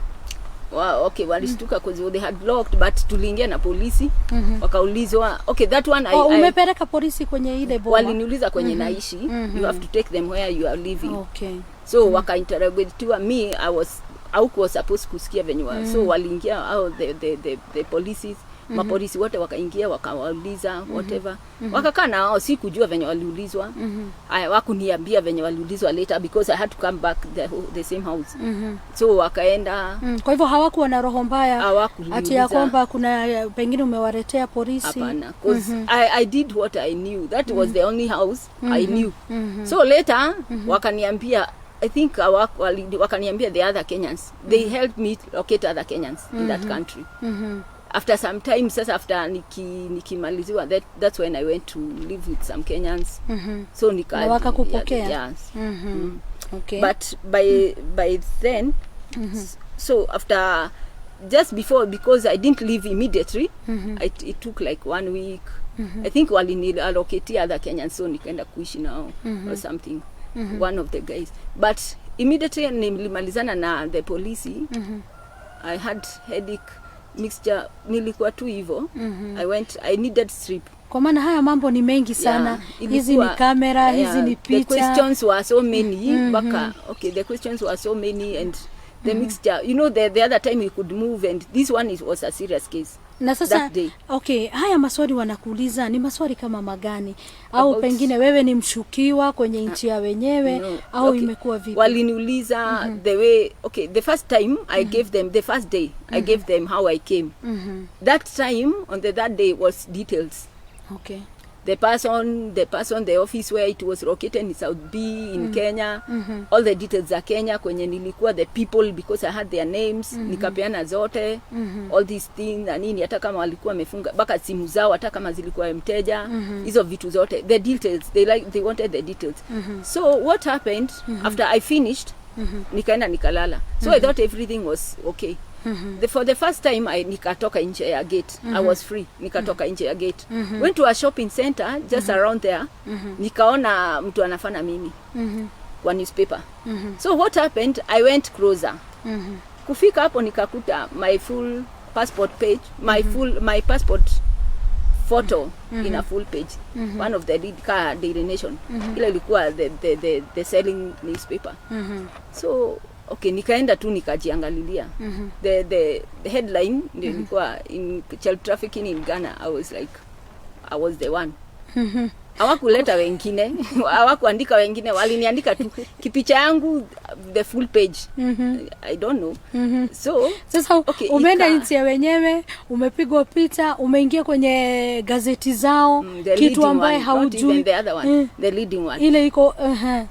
Okay, walishtuka because they had locked, but tuliingia na polisi. Wakaulizwa, okay, that one
umepeleka polisi kwenye ile boma?
Waliniuliza kwenye naishi, you have to take them where you are living.
Okay.
So waka-interrogate me, I was supposed kusikia venye so waliingia the policies. Mapolisi wote wakaingia wakawauliza whatever. Wakakaa na wao, si kujua venye waliulizwa. Hawakuniambia venye waliulizwa later because I had to come back the same house. So wakaenda.
Kwa hivyo hawakuwa na roho mbaya ati ya kwamba kuna pengine umewaletea polisi?
Hapana, because I did what I knew. That was the only house I knew. So later wakaniambia, I think wakaniambia the other Kenyans. They helped me locate other Kenyans in that country. After some time, after nikimaliziwa, that's when I went to live with some Kenyans. So
wakakupokea?
Yes.
Okay.
But by then, so after, just before, because I didn't leave immediately, it took like 1 week. I think waliniallocate other Kenyans, so nikaenda kuishi nao or something. One of the guys. But immediately nilimalizana na the police. I had headache, mixture, nilikuwa tu hivyo. I needed sleep.
Kwa maana haya mambo ni mengi sana. Hizi ni kamera, hizi ni picha.
The questions were so many. The questions were so many, and the mixture, the other time we could move, and this one was a serious case.
Na sasa, okay, haya maswali wanakuuliza ni maswali kama magani? Au pengine wewe ni mshukiwa kwenye nchi ya wenyewe, au imekuwa vipi?
Waliniuliza the way, the first time I gave them, the first day, I gave them how I came. That time, on the third day, was details.
Okay.
The person, the office where it was located in South B in Kenya, all the details za Kenya, kwenye nilikuwa, the people, because I had their names, nikapeana zote, all these things, na nini, hata kama walikuwa wamefunga, baka simu zao, hata kama zilikuwa mteja, hizo vitu zote, the details, they wanted the details. So what happened, after I finished, nikaenda nikalala. So I thought everything was okay. For the first time nikatoka nje ya gate. I was free. Nikatoka nje ya gate. Went to a shopping center just around there. Nikaona mtu anafana mimi kwa newspaper. So what happened, I went closer. Kufika hapo nikakuta my full passport page, my passport photo in a full page. One of the Daily Nation. Ile ilikuwa the selling newspaper. So nikaenda tu nikajiangalilia. The headline ndio ilikuwa in child trafficking in Ghana. I was like, I was the one. Hawakuleta wengine, hawakuandika wengine, waliniandika tu kipicha yangu the full page. I don't know. So
sasa okay, umeenda nchi ya wenyewe, umepigwa picha, umeingia kwenye gazeti zao, kitu ambaye haujui.
The leading one.
Ile iko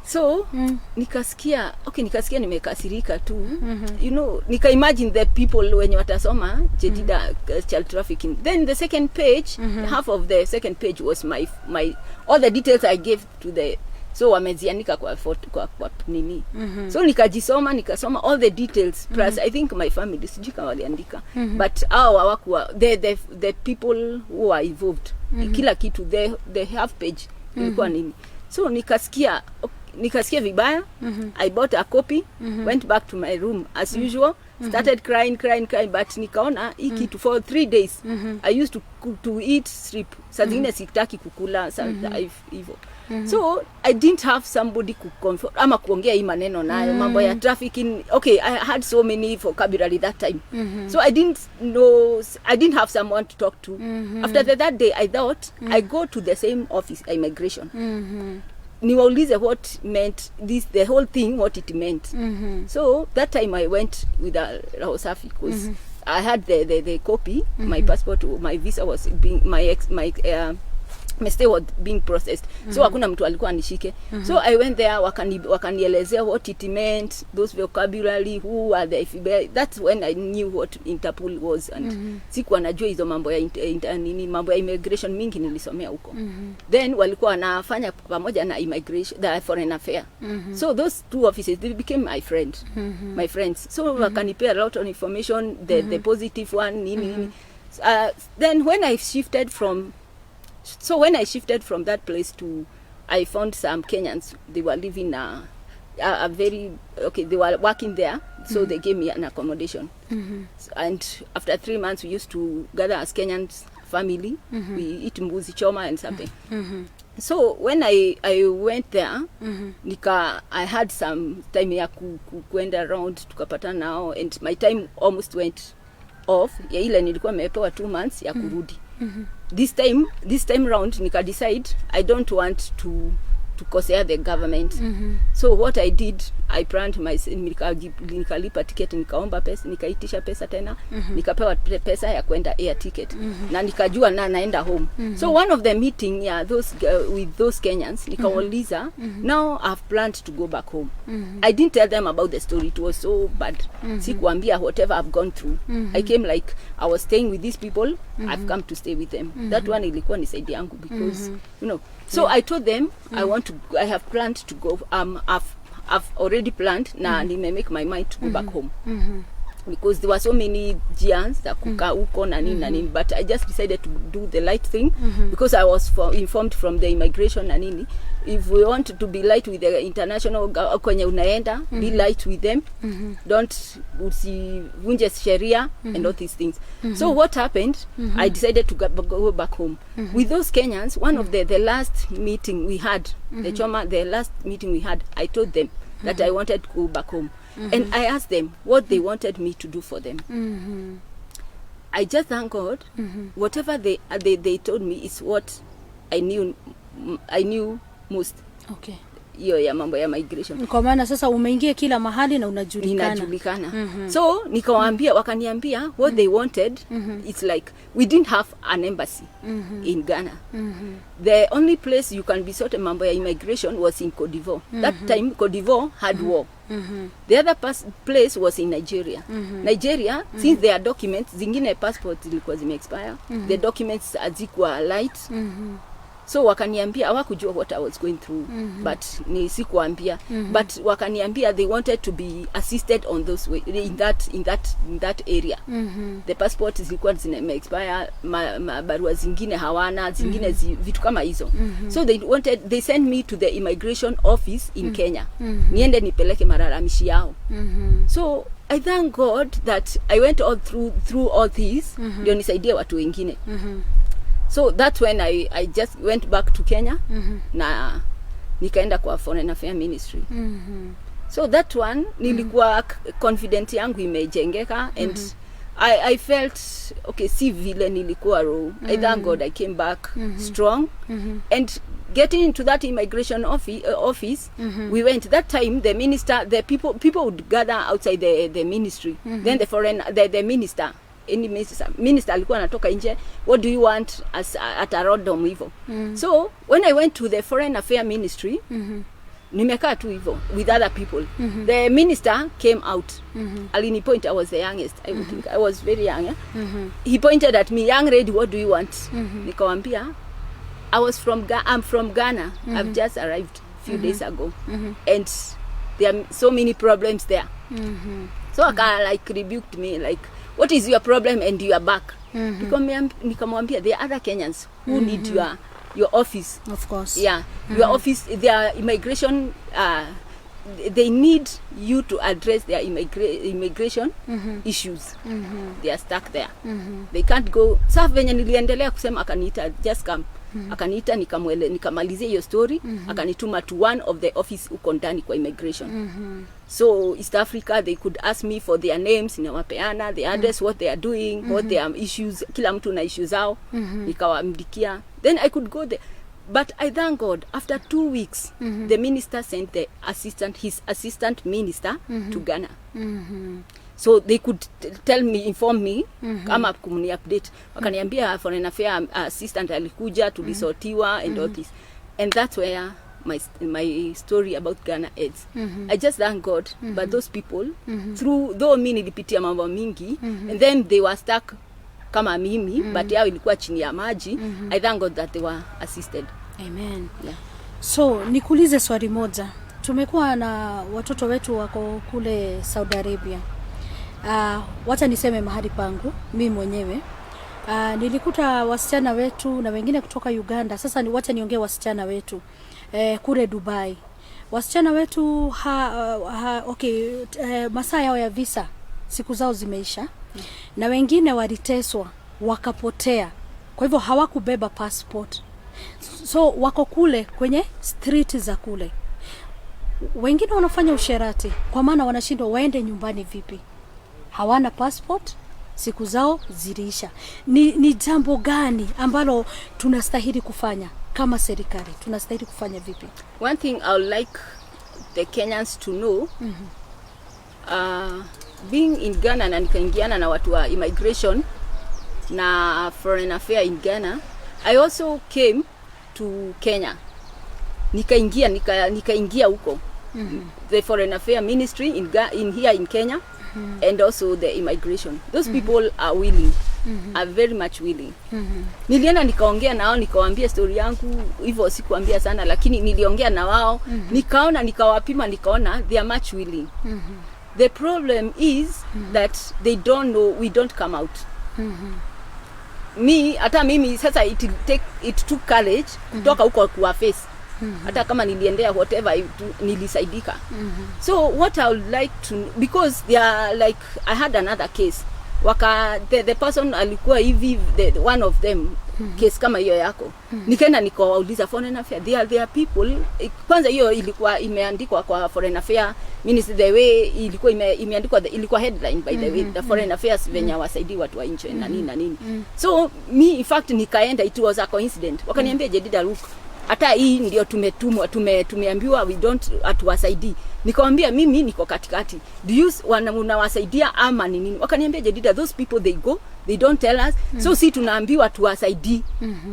so nikasikia nimekasirika tu. You know, nika imagine the people when watasoma Jedida child trafficking. Then the second page, half of the second page was my all the details I gave to the, so wameziandika kwa nini. So nikasoma all the details plus I think my family sijui kama waliandika, but hawakuwa the people who are involved, kila kitu the half page ilikuwa nini. So nikasikia vibaya. I bought a copy, went back to my room as usual, started crying, but nikaona hii kitu for 3 days. I used to eat strip, saa zingine sitaki kukula hivyo. So I didn't have somebody confront ama kuongea hii maneno nayo, mambo ya trafficking. Okay, I had so many vocabulary that time. So I didn't have someone to talk to. After that day I thought I go to the same office, immigration. Niwaulize what meant this, the whole thing, what it meant. So that time I went with a Rahosafi because I had the copy. My passport, my visa was being, my stay was being processed. So hakuna mtu alikuwa anishike. So I went there, wakanielezea what it meant, those vocabulary, who are the FBI. That's when I knew what Interpol was, and sikuwa najua hizo mambo ya mambo ya immigration mingi nilisomea huko. Then walikuwa wanafanya pamoja na immigration, the foreign affair. So those two offices, they became my friends. So wakanipea a lot of information, the positive one, nini. Then when I shifted from that place to, I found some Kenyans. They were living a very, okay, they were working there, so they gave me an accommodation. And after 3 months, we used to gather as Kenyans family. We eat mbuzi choma and something. So when I went there, I had some time ya kuenda around, tukapatana nao, and my time almost went off. Ya ile nilikuwa nimepewa 2 months ya kurudi. This time round nika decide I don't want to kosea the government. So what I did, I planned nikalipa ticket, nikaomba pesa, nikaitisha pesa tena, nikapewa pesa ya kwenda air ticket, na nikajua naenda home. So one of the meeting with those Kenyans, nikawauliza, now I've planned to go back home. I didn't tell them about the story, it was so bad. Sikuambia whatever I've gone through. I came like I was staying with these people, I've come to stay with them. That one ilikuwa ni saidi yangu because you know. So I told them I have planned to go. I've already planned na nime make my mind to go back home. Because there were so many giants that kuka uko na nini, but I just decided to do the right thing because I was informed from the immigration na nini. If we want to be light with the international kwenye unaenda, be light with them. Don't usivunje sheria and all these things. So what happened? I decided to go back home. With those Kenyans, one of the last meeting we had, the last meeting we had, I told them that I wanted to go back home. And I asked them what they wanted me to do for them. I just thank God. Whatever they told me is what I knew most.
Okay.
Hiyo ya mambo ya migration.
Kwa maana sasa umeingia kila mahali na
unajulikana. So nikawaambia, wakaniambia what they wanted. It's like we didn't have an embassy in Ghana. The only place you can be sorted mambo ya immigration was in Cote d'Ivoire. That time Cote d'Ivoire had war. The other place was in Nigeria. Nigeria, since their documents, zingine passports zilikuwa zime-expire, the documents hazikuwa light. So wakaniambia, hawakujua what I was going through, but ni sikuambia. But wakaniambia they wanted to be assisted on those way, in that area. The passport zilikuwa zime-expire, barua zingine hawana, zingine vitu kama hizo. So they sent me to the immigration office in Kenya. Niende nipeleke malalamishi yao. So I thank God that I went all through all this, ndio nisaidie watu wengine. So that's when I just went back to Kenya, na nikaenda kwa Foreign Affairs Ministry. So that one, nilikuwa confident yangu imejengeka, and I felt, okay, si vile nilikuwa raw. I thank God I came back strong. And getting into that immigration office, we went. That time, the minister, the people would gather outside the ministry. Then the minister, any minister alikuwa anatoka nje, what do you want as at a random hivyo. So when I went to the foreign affair ministry, nimekaa tu hivyo with other people. The minister came out. Alini point, I was the youngest, I would think. I was very young. He pointed at me, young lady, what do you want? Nikamwambia, I'm from Ghana. I've just arrived a few days ago. And there are so many problems there. So aka like rebuked me, like, what is your problem and you are back? Nikamwambia, there are other Kenyans who need your office. Of course. Yeah. Your office, their immigration, they need you to address their immigration issues. They are stuck there. They can't go. Sasa venye niliendelea kusema, akaniita, just come. Akaniita, nikamalizia hiyo story. Akanituma to one of the office uko ndani kwa immigration. So East Africa, they could ask me for their names, ninawapeana, the address, what they are doing, what their issues, kila mtu na issues zao. Nikawaandikia. Then I could go there. But I thank God, after 2 weeks, the minister sent his assistant minister to Ghana. So they could inform me, kama kumuni update. Wakaniambia foreign affair assistant alikuja, tulisortiwa and all this. And that's where my story about Ghana ends. I just thank God, but those people, though mimi nilipitia mambo mingi, and then they were stuck kama mimi, but yao ilikuwa chini ya maji. I thank God that they were assisted.
Amen. Yeah. So nikuulize swali moja. Tumekuwa na watoto wetu wako kule Saudi Arabia. Wacha niseme mahali pangu mimi mwenyewe. Nilikuta wasichana wetu na wengine kutoka Uganda. Sasa wacha niongee wasichana wetu kule Dubai. Wasichana wetu masaa yao ya visa siku zao zimeisha. Na wengine waliteswa wakapotea. Kwa hivyo hawakubeba passport. So wako kule kwenye street za kule. Wengine wanafanya usherati kwa maana wanashindwa waende nyumbani vipi. Hawana passport, siku zao ziliisha. Ni jambo gani ambalo tunastahili kufanya kama serikali? Tunastahili kufanya vipi?
One thing I would like the Kenyans to know, being in Ghana na nikaingiana na watu wa immigration na foreign affair in Ghana, I also came to Kenya. Nikaingia huko. The foreign affair ministry in here in Kenya, and also the immigration. Those people are willing, are very much willing. Nilienda nikaongea nao, nikawaambia story yangu, hivyo sikuambia sana, lakini niliongea na wao, nikaona, nikawapima, nikaona they are much willing. The problem is that they don't know, we don't come out. Hata mimi sasa it took courage kutoka huko kwa face. Hata kama niliendea whatever nilisaidika. So what I would like to, because they are like, I had another case. The person alikuwa hivi, one of them, case kama hiyo yako. Nikaenda nikawauliza foreign affair, there are people, kwanza hiyo ilikuwa imeandikwa kwa foreign affair ministry, the way ilikuwa imeandikwa, ilikuwa headline by the way, the foreign affairs venye wasaidi watu wa nje na nini na nini. So me in fact nikaenda, it was a coincidence. Wakaniambia, Jedida, look, hata hii ndio tumeambiwa we don't atuwasaidii. Nikamwambia mimi niko katikati. Do you unawasaidia ama ni nini? Wakaniambia, Jedida, those people they go, they don't tell us. So si tunaambiwa tuwasaidii.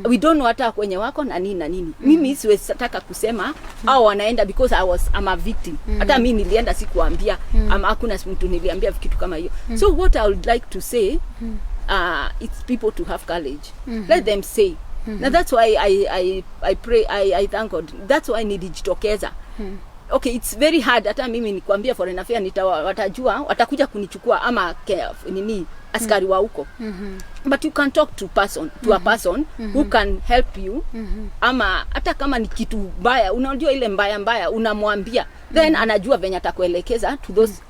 We don't know hata kwenye wako na nini na nini. Mimi siwezi nataka kusema au wanaenda because I'm a victim. Hata mimi nilienda sikuambia ama hakuna mtu niliambia kitu kama hiyo. So what I would like to say, it's people to have courage. Let them say. Now that's why I pray, I thank God. That's why nilijitokeza. Okay, it's very hard. Hata mimi nikwambia foreign affair watajua, watakuja kunichukua ama askari wa huko. But you can talk to a person who can help you. Ama hata kama ni kitu mbaya, unajua ile mbaya unamwambia, then anajua venye atakuelekeza to those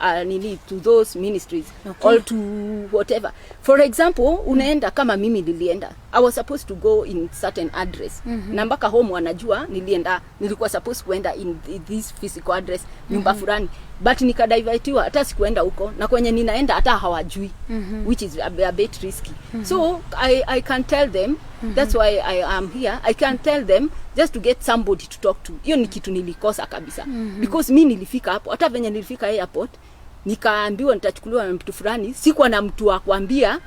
to those ministries, or to whatever. For example, unaenda kama mimi nilienda, I was supposed to go in certain address. Na mpaka home wanajua nilikuwa supposed kuenda in this physical address, nyumba fulani, but nikadivertiwa, hata sikuenda huko, na kwenye ninaenda hata hawajui, which is a bit risky. So I can tell them, that's why I am here. I can tell them just to get somebody to talk to. Hiyo ni kitu nilikosa kabisa. Because mi nilifika hapo, hata venye nilifika airport, nikaambiwa nitachukuliwa na mtu fulani, sikuwa na mtu wa kuambia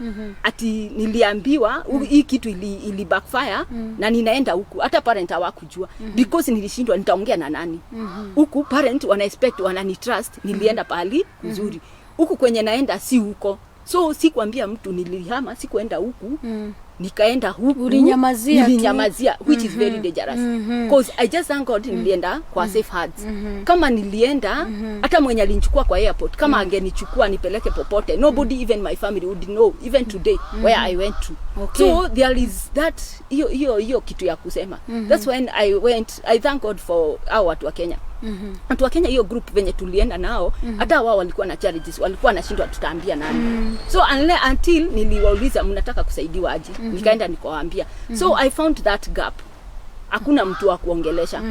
ati niliambiwa hii kitu ili backfire na ninaenda huku, hata parent hawakujua because nilishindwa nitaongea na nani. Huku parent wana expect, wanani trust, nilienda pahali nzuri. Huku kwenye naenda si huko. So sikuambia mtu nilihama, sikuenda huku. Nikaenda huku, nilinyamazia, which is very dangerous. Because I just thank God nilienda kwa safe hands. Kama nilienda, hata mwenye alinichukua kwa airport, kama angenichukua nipeleke popote, nobody, even my family would know, even today, where I went to. So there is that, hiyo kitu ya kusema. That's when I went, I thank God for our watu wa Kenya. Watu wa Kenya, hiyo group venye tulienda nao, hata wao walikuwa na challenges, walikuwa nashindwa tutaambia nani. So until niliwauliza mnataka kusaidiwa aje, nikaenda nikawaambia. So I found that gap. Hakuna mtu wa kuongelesha.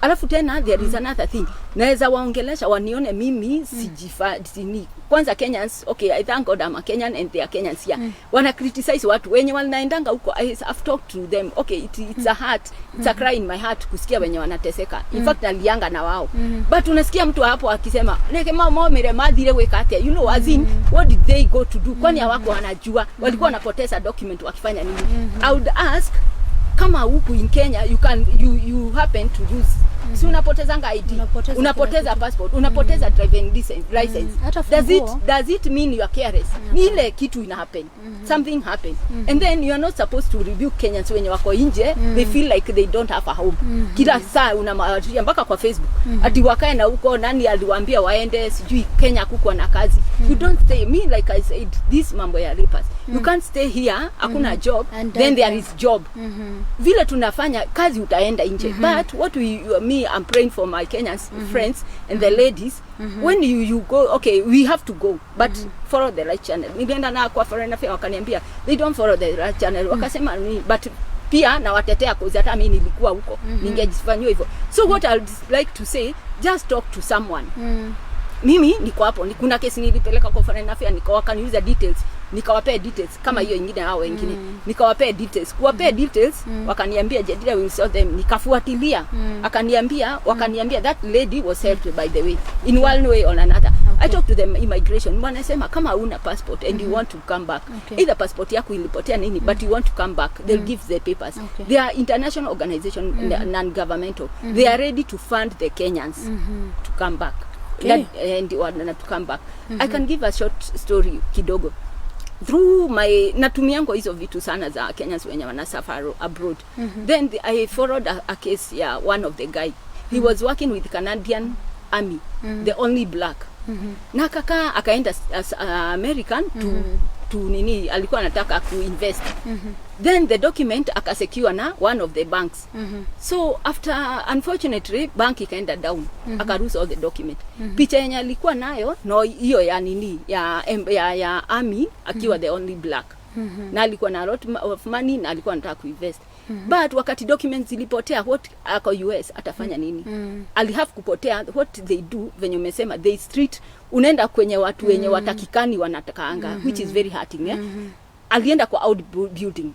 Alafu tena there is another thing. Naweza waongelesha wanione mimi sijifadini. Kwanza Kenyans, okay, I thank God I'm a Kenyan and they are Kenyans here. Wana criticize watu wenye wanaendanga huko. I've talked to them. Okay, it's a heart. It's a cry in my heart kusikia wenye wanateseka. In fact nalianga na wao. But unasikia mtu hapo akisema, "Neke mama mere madhire wekate." You know, as in, what did they go to do? Kwani hawako wanajua walikuwa wanapoteza document wakifanya nini? I would ask, kama huku in Kenya you happen to use, si unapotezanga ID, unapoteza passport, unapoteza driving license, does it mean you are careless? Ni ile kitu ina happen, something happen, and then you are not supposed to rebuke Kenyans wenye wako nje. They feel like they don't have a home. Kila saa unamawajia mpaka kwa Facebook ati wakae na huko, nani aliwaambia waende, sijui Kenya kuko na kazi. You don't stay. Me, like I said, this mambo ya lepers, you can't stay here, hakuna job, then there is job. Vile tunafanya kazi utaenda nje. But what I'm praying for my Kenyans friends and the ladies, when you go, okay, we have to go, but follow the right channel. Nilienda na kwa foreign affairs wakaniambia they don't follow the right channel. Wakasema but pia na watetea kuzi, hata mimi nilikuwa huko ningejifanywa hivyo. So what I would like to say, just talk to someone. Mimi niko hapo, kuna kesi nilipeleka kwa foreign affairs, wakaniuliza details, nikawapea details kama hiyo nyingine hao wengine, nikawapea details, kuwapea details, wakaniambia Jedida will sort them, nikafuatilia, wakaniambia that lady was helped by the way in one way or another. I talked to them immigration, wanasema kama una passport and you want to come back, either passport yako ilipotea nini, but you want to come back, they'll give the papers. They are international organization, non-governmental. They are ready to fund the Kenyans to come back. And to come back. I can give a short story kidogo. Through my natumiango hizo vitu sana za Kenyans wenye wanasafari abroad. Then I followed a case, one of the guy. He was working with Canadian Army, the only black. Na kaka akaenda as American to nini, alikuwa anataka kuinvest. Then the document akasecure na one of the banks. So after, unfortunately, bank ikaenda down, akaruse all the document. Picha yenye alikuwa nayo no hiyo ya nini ya army akiwa the only black. Na alikuwa na lot of money na alikuwa anataka kuinvest. But wakati documents zilipotea, what ako US atafanya nini? Alihave kupotea. What they do, venye umesema, they street, unaenda kwenye watu wenye watakikani wanatakaanga, which is very hurting. Alienda kwa outbuilding.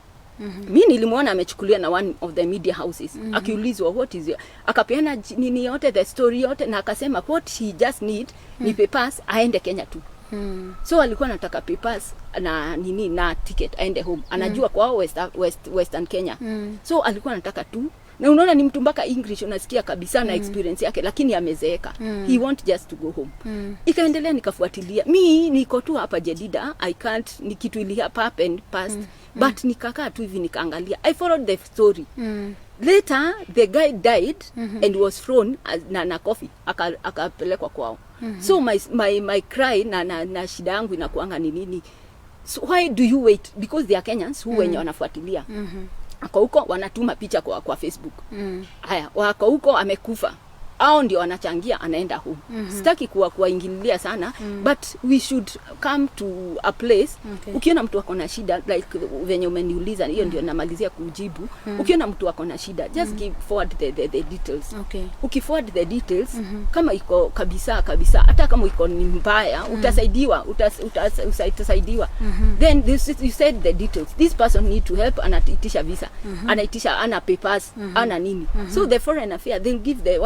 Mimi nilimuona amechukulia na one of the media houses. Akiulizwa what is akapeana nini yote, the story yote, na akasema what he just need ni papers aende Kenya tu. So alikuwa anataka papers na nini na ticket aende home. Anajua kwa Western Kenya. So alikuwa anataka tu, na unaona ni mtu mpaka English unasikia kabisa na experience yake, lakini amezeeka. He want just to go home. Ikaendelea, nikafuatilia. Mimi niko tu hapa Jedida, I can't, ni kitu ili happen past, but nikakaa tu hivi nikaangalia. I followed the story. Later the guy died and was thrown na coffee, akapelekwa kwao. So my cry na shida yangu inakuanga ni nini? So why do you wait? Because they are Kenyans who wenye wanafuatilia. Ako huko wanatuma picha kwa Facebook. Haya, wako huko amekufa. Hao ndio wanachangia anaenda home. Sitaki kuwaingililia sana, but we should come to a place. Ukiona mtu ako na shida, like venye umeniuliza, hiyo ndio namalizia kujibu. Ukiona mtu ako na shida, just give forward the details. Ukiforward the details, kama iko kabisa, hata kama iko ni mbaya, utasaidiwa, utasaidiwa. Then you said the details. This person need to help, anaitisha visa, anaitisha ana papers, ana nini. So the foreign affair, they'll give the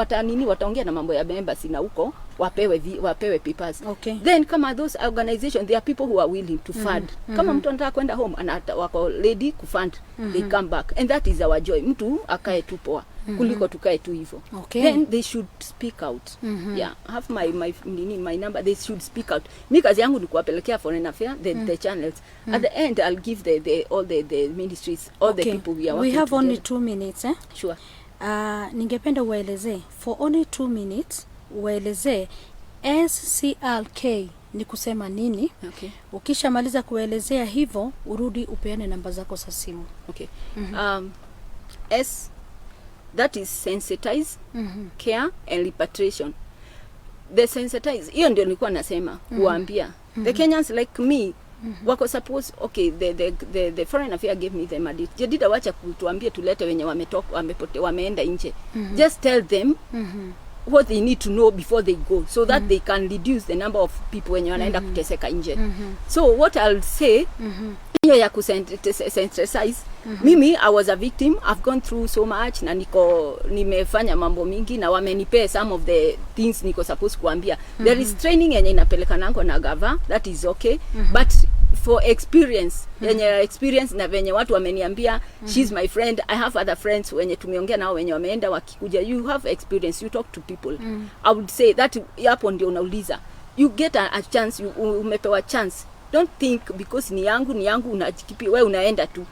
wataongea na mambo ya embassy na huko wapewe papers. Then kama those organizations, there are people who are willing to fund. Kama mtu anataka kwenda home, wako ready kufund, they come back, and that is our joy. Mtu akae tu poa kuliko tukae tu hivyo. Then they should speak out. Yeah, have my number. They should speak out. Mimi kazi yangu ni kuwapelekea foreign affairs the channels. At the end, I'll give all the ministries, all the people we are working.
We have
together.
only 2 minutes.
Sure.
Ningependa uelezee for only 2 minutes, uelezee SCLK ni kusema nini. Ukishamaliza kuelezea hivyo, urudi upeane namba zako za simu.
S, that is sensitize, care and repatriation. The sensitize, hiyo ndio nilikuwa nasema kuambia the Kenyans like me wako suppose, the foreign affair gave me the mandate. Jedida wacha kutuambia tulete wenye wameenda nje. Just tell them what they need to know before they go, so that they can reduce the number of people wenye wanaenda kuteseka nje. So what I'll say, hiyo ya kusensitize, mimi I was a victim, I've gone through so much, na nimefanya mambo mingi, na wamenipea some of the things niko supposed kuambia. There is training yenye inapeleka nango na gava, that is okay, but for experience, yenye experience na venye watu wameniambia, she's my friend, I have other friends wenye tumeongea nao wenye wameenda, wakikuja, you have experience, you talk to people. I would say that hapo ndio unauliza, you get a chance, umepewa chance. Don't think because ni yangu unajikipi wewe unaenda tu.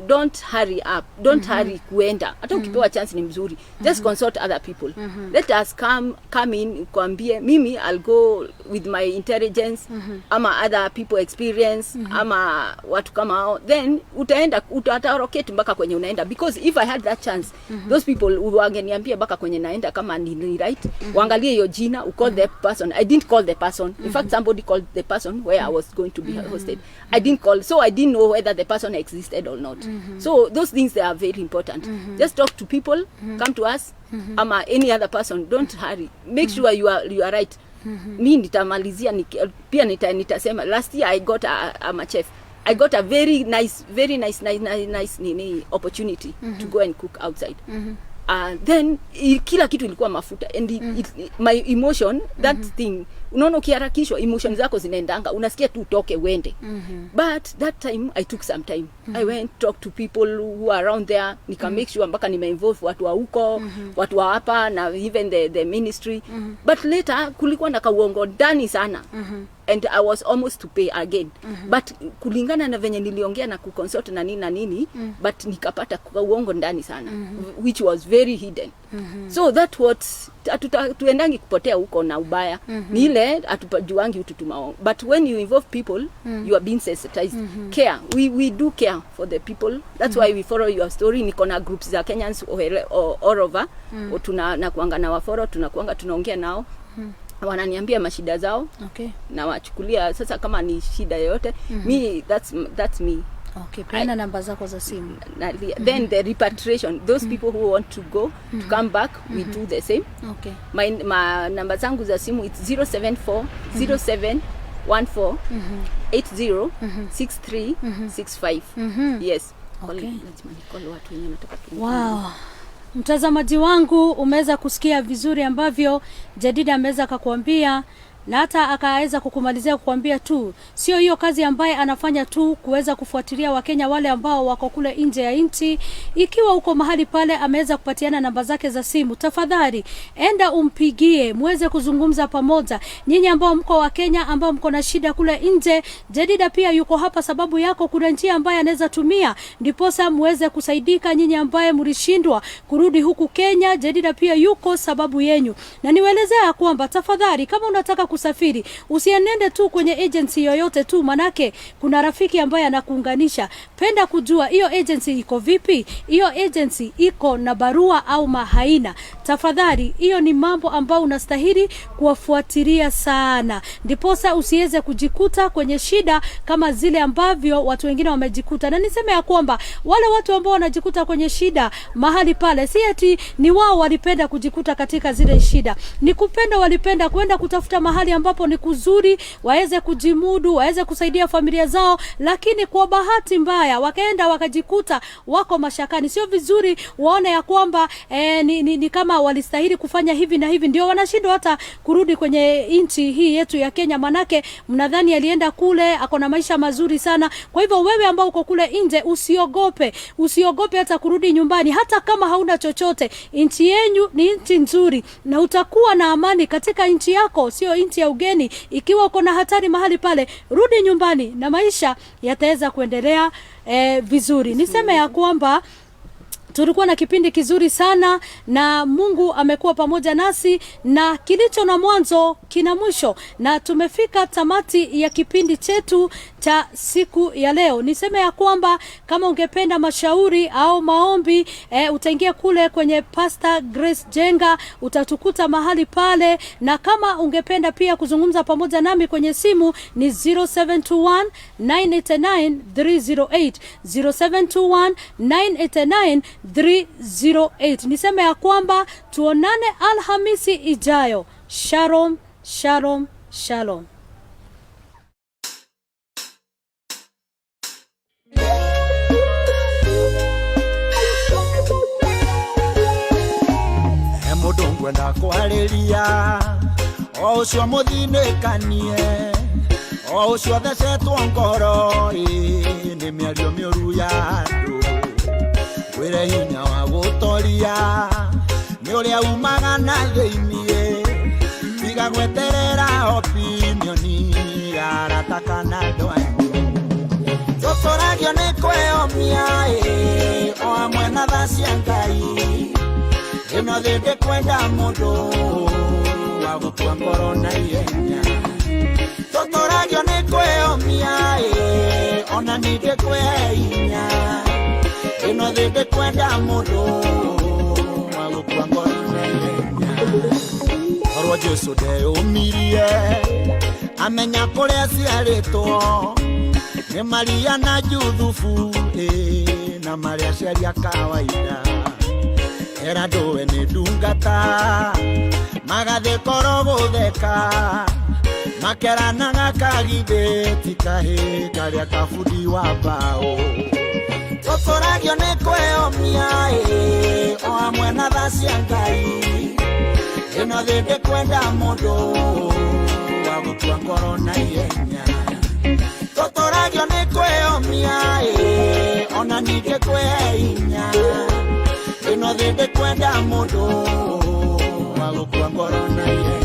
Don't hurry up, don't hurry kuenda. Hata ukipewa chance ni mzuri, just consult other people. Let us come in, kuambie mimi I'll go with my intelligence, ama other people experience, ama watu kama hao, then utaenda, utataroketi mpaka kwenye unaenda. Because if I had that chance, those people wangeniambia mpaka kwenye naenda kama ni right, waangalie hiyo jina, call the person. I didn't call the person. In fact, somebody called the person where I was going to be hosted. I didn't call, so I didn't know whether the person existed or not. So those things, they are very important. Just talk to people, come to us, ama any other person. Don't hurry, make sure you are right. Mi nitamalizia pia nitasema, last year I got a chef, I got a very nice opportunity to go and cook outside. Then kila kitu ilikuwa mafuta, and my emotion, that thing, unaona ukiharakishwa emotions zako zinaendanga, unasikia tu utoke uende. But that time I took some time. I went talk to people who are around there, nika make sure mpaka involve watu wa huko, watu wa hapa, na even the ministry. But later kulikuwa na kauongo ndani sana. And I was almost to pay again. But kulingana na venye niliongea na kuconsult na nini, but nikapata kauongo ndani sana, which was very hidden. So that what tuendangi kupotea huko na ubaya, ni ile atupajuangi ututumao. But when you involve people, you are being sensitized. Care, we do care for the people. That's why we follow your story. Niko na groups za Kenyans all over, na kuanga na waforo, tunaongea nao, wananiambia mashida zao, na wachukulia. Sasa kama ni shida yoyote, me, that's me.
Peana namba zako za simu.
Then the repatriation, those people who want to go, to come back, we do the same. My namba zangu za simu, it's 074 07 14 80 63 65. Yes.
Wow. Mtazamaji wangu, umeweza kusikia vizuri ambavyo Jedida ameweza kukuambia, na hata akaweza kukumalizia kukuambia tu, sio hiyo kazi ambaye anafanya tu kuweza kufuatilia Wakenya wale ambao wako kule nje ya nchi. Ikiwa uko mahali pale, ameweza kupatiana namba zake za simu. Tafadhali enda umpigie, muweze kuzungumza pamoja. Nyinyi ambao mko wa Kenya, ambao mko na shida kule nje, Jedida pia yuko hapa sababu yako. Kuna njia ambaye anaweza tumia ndiposa muweze kusaidika. Nyinyi ambaye mlishindwa kurudi huku Kenya, Jedida pia yuko sababu yenu. Na niwaelezea kwamba tafadhali, kama unataka kusafiri, usienende tu kwenye agency yoyote tu, manake kuna rafiki ambaye anakuunganisha. Penda kujua hiyo agency iko vipi, hiyo agency iko na barua au haina. Tafadhali, hiyo ni mambo ambayo unastahili kuwafuatilia sana, ndiposa usiweze kujikuta kwenye shida kama zile ambavyo watu wengine wamejikuta. Na niseme ya kwamba wale watu ambao wanajikuta kwenye shida mahali pale, si eti ni wao walipenda kujikuta katika zile shida, ni kupenda, walipenda kwenda kutafuta mahali ambapo ni kuzuri, waweze kujimudu, waweze kusaidia familia zao, lakini kwa bahati mbaya wakaenda wakajikuta wako mashakani. Sio vizuri waone ya kwamba ni kama walistahili kufanya hivi na hivi, ndio wanashindwa hata kurudi kwenye nchi hii yetu ya Kenya, manake mnadhani alienda kule ako na maisha mazuri sana. Kwa hivyo wewe ambao uko kule nje, usiogope hata kurudi nyumbani, hata kama hauna chochote. Nchi yenu ni nchi nzuri na utakuwa na amani katika nchi yako, sio nchi ya ugeni. Ikiwa uko na hatari mahali pale, rudi nyumbani na maisha yataweza kuendelea vizuri. Niseme ya kwamba tulikuwa na kipindi kizuri sana na Mungu amekuwa pamoja nasi, na kilicho na mwanzo kina mwisho, na tumefika tamati ya kipindi chetu cha siku ya leo. Niseme ya kwamba kama ungependa mashauri au maombi, utaingia kule kwenye Pastor Grace Jenga, utatukuta mahali pale. Na kama ungependa pia kuzungumza pamoja nami kwenye simu ni 0721 989 308, 0721 989 308. Niseme ya kwamba tuonane Alhamisi ijayo. Shalom, shalom, shalom.
Emodongwe na kwaleria osho muthinekanie osho thecetwo ngoro ni miario miuru ya andu wire hinya wa gutoria ni uria umaga na theinie tiga gweterera opinioni aratakana ndwanyu totoragio ni kweyomia o amwe na thacia Ngai ino thinde kwenda mundu wa gutua ngoro na ihenya totoragio ni kweyomia ona ninde kwehinya ino thinde kwenda mundu wa gutua ngoro na ihenya orwo Jesu ndeumirie amenya kuria ciaritwo ni Maria na Juthufu na Maria ciaria kawaida era ndowe ni ndungata magathe koro gutheka makeranaga kagitheti kahi karia kabudi wa mbao totoragio ni kweyomia o amwe na thacia Ngai ino thinde kwenda mundu wa gutua ngoro na ihenya totoragio ni kweyomia ona ninde kwehinya ino thinde kwenda mundu wa gutua ngoro na ihenya.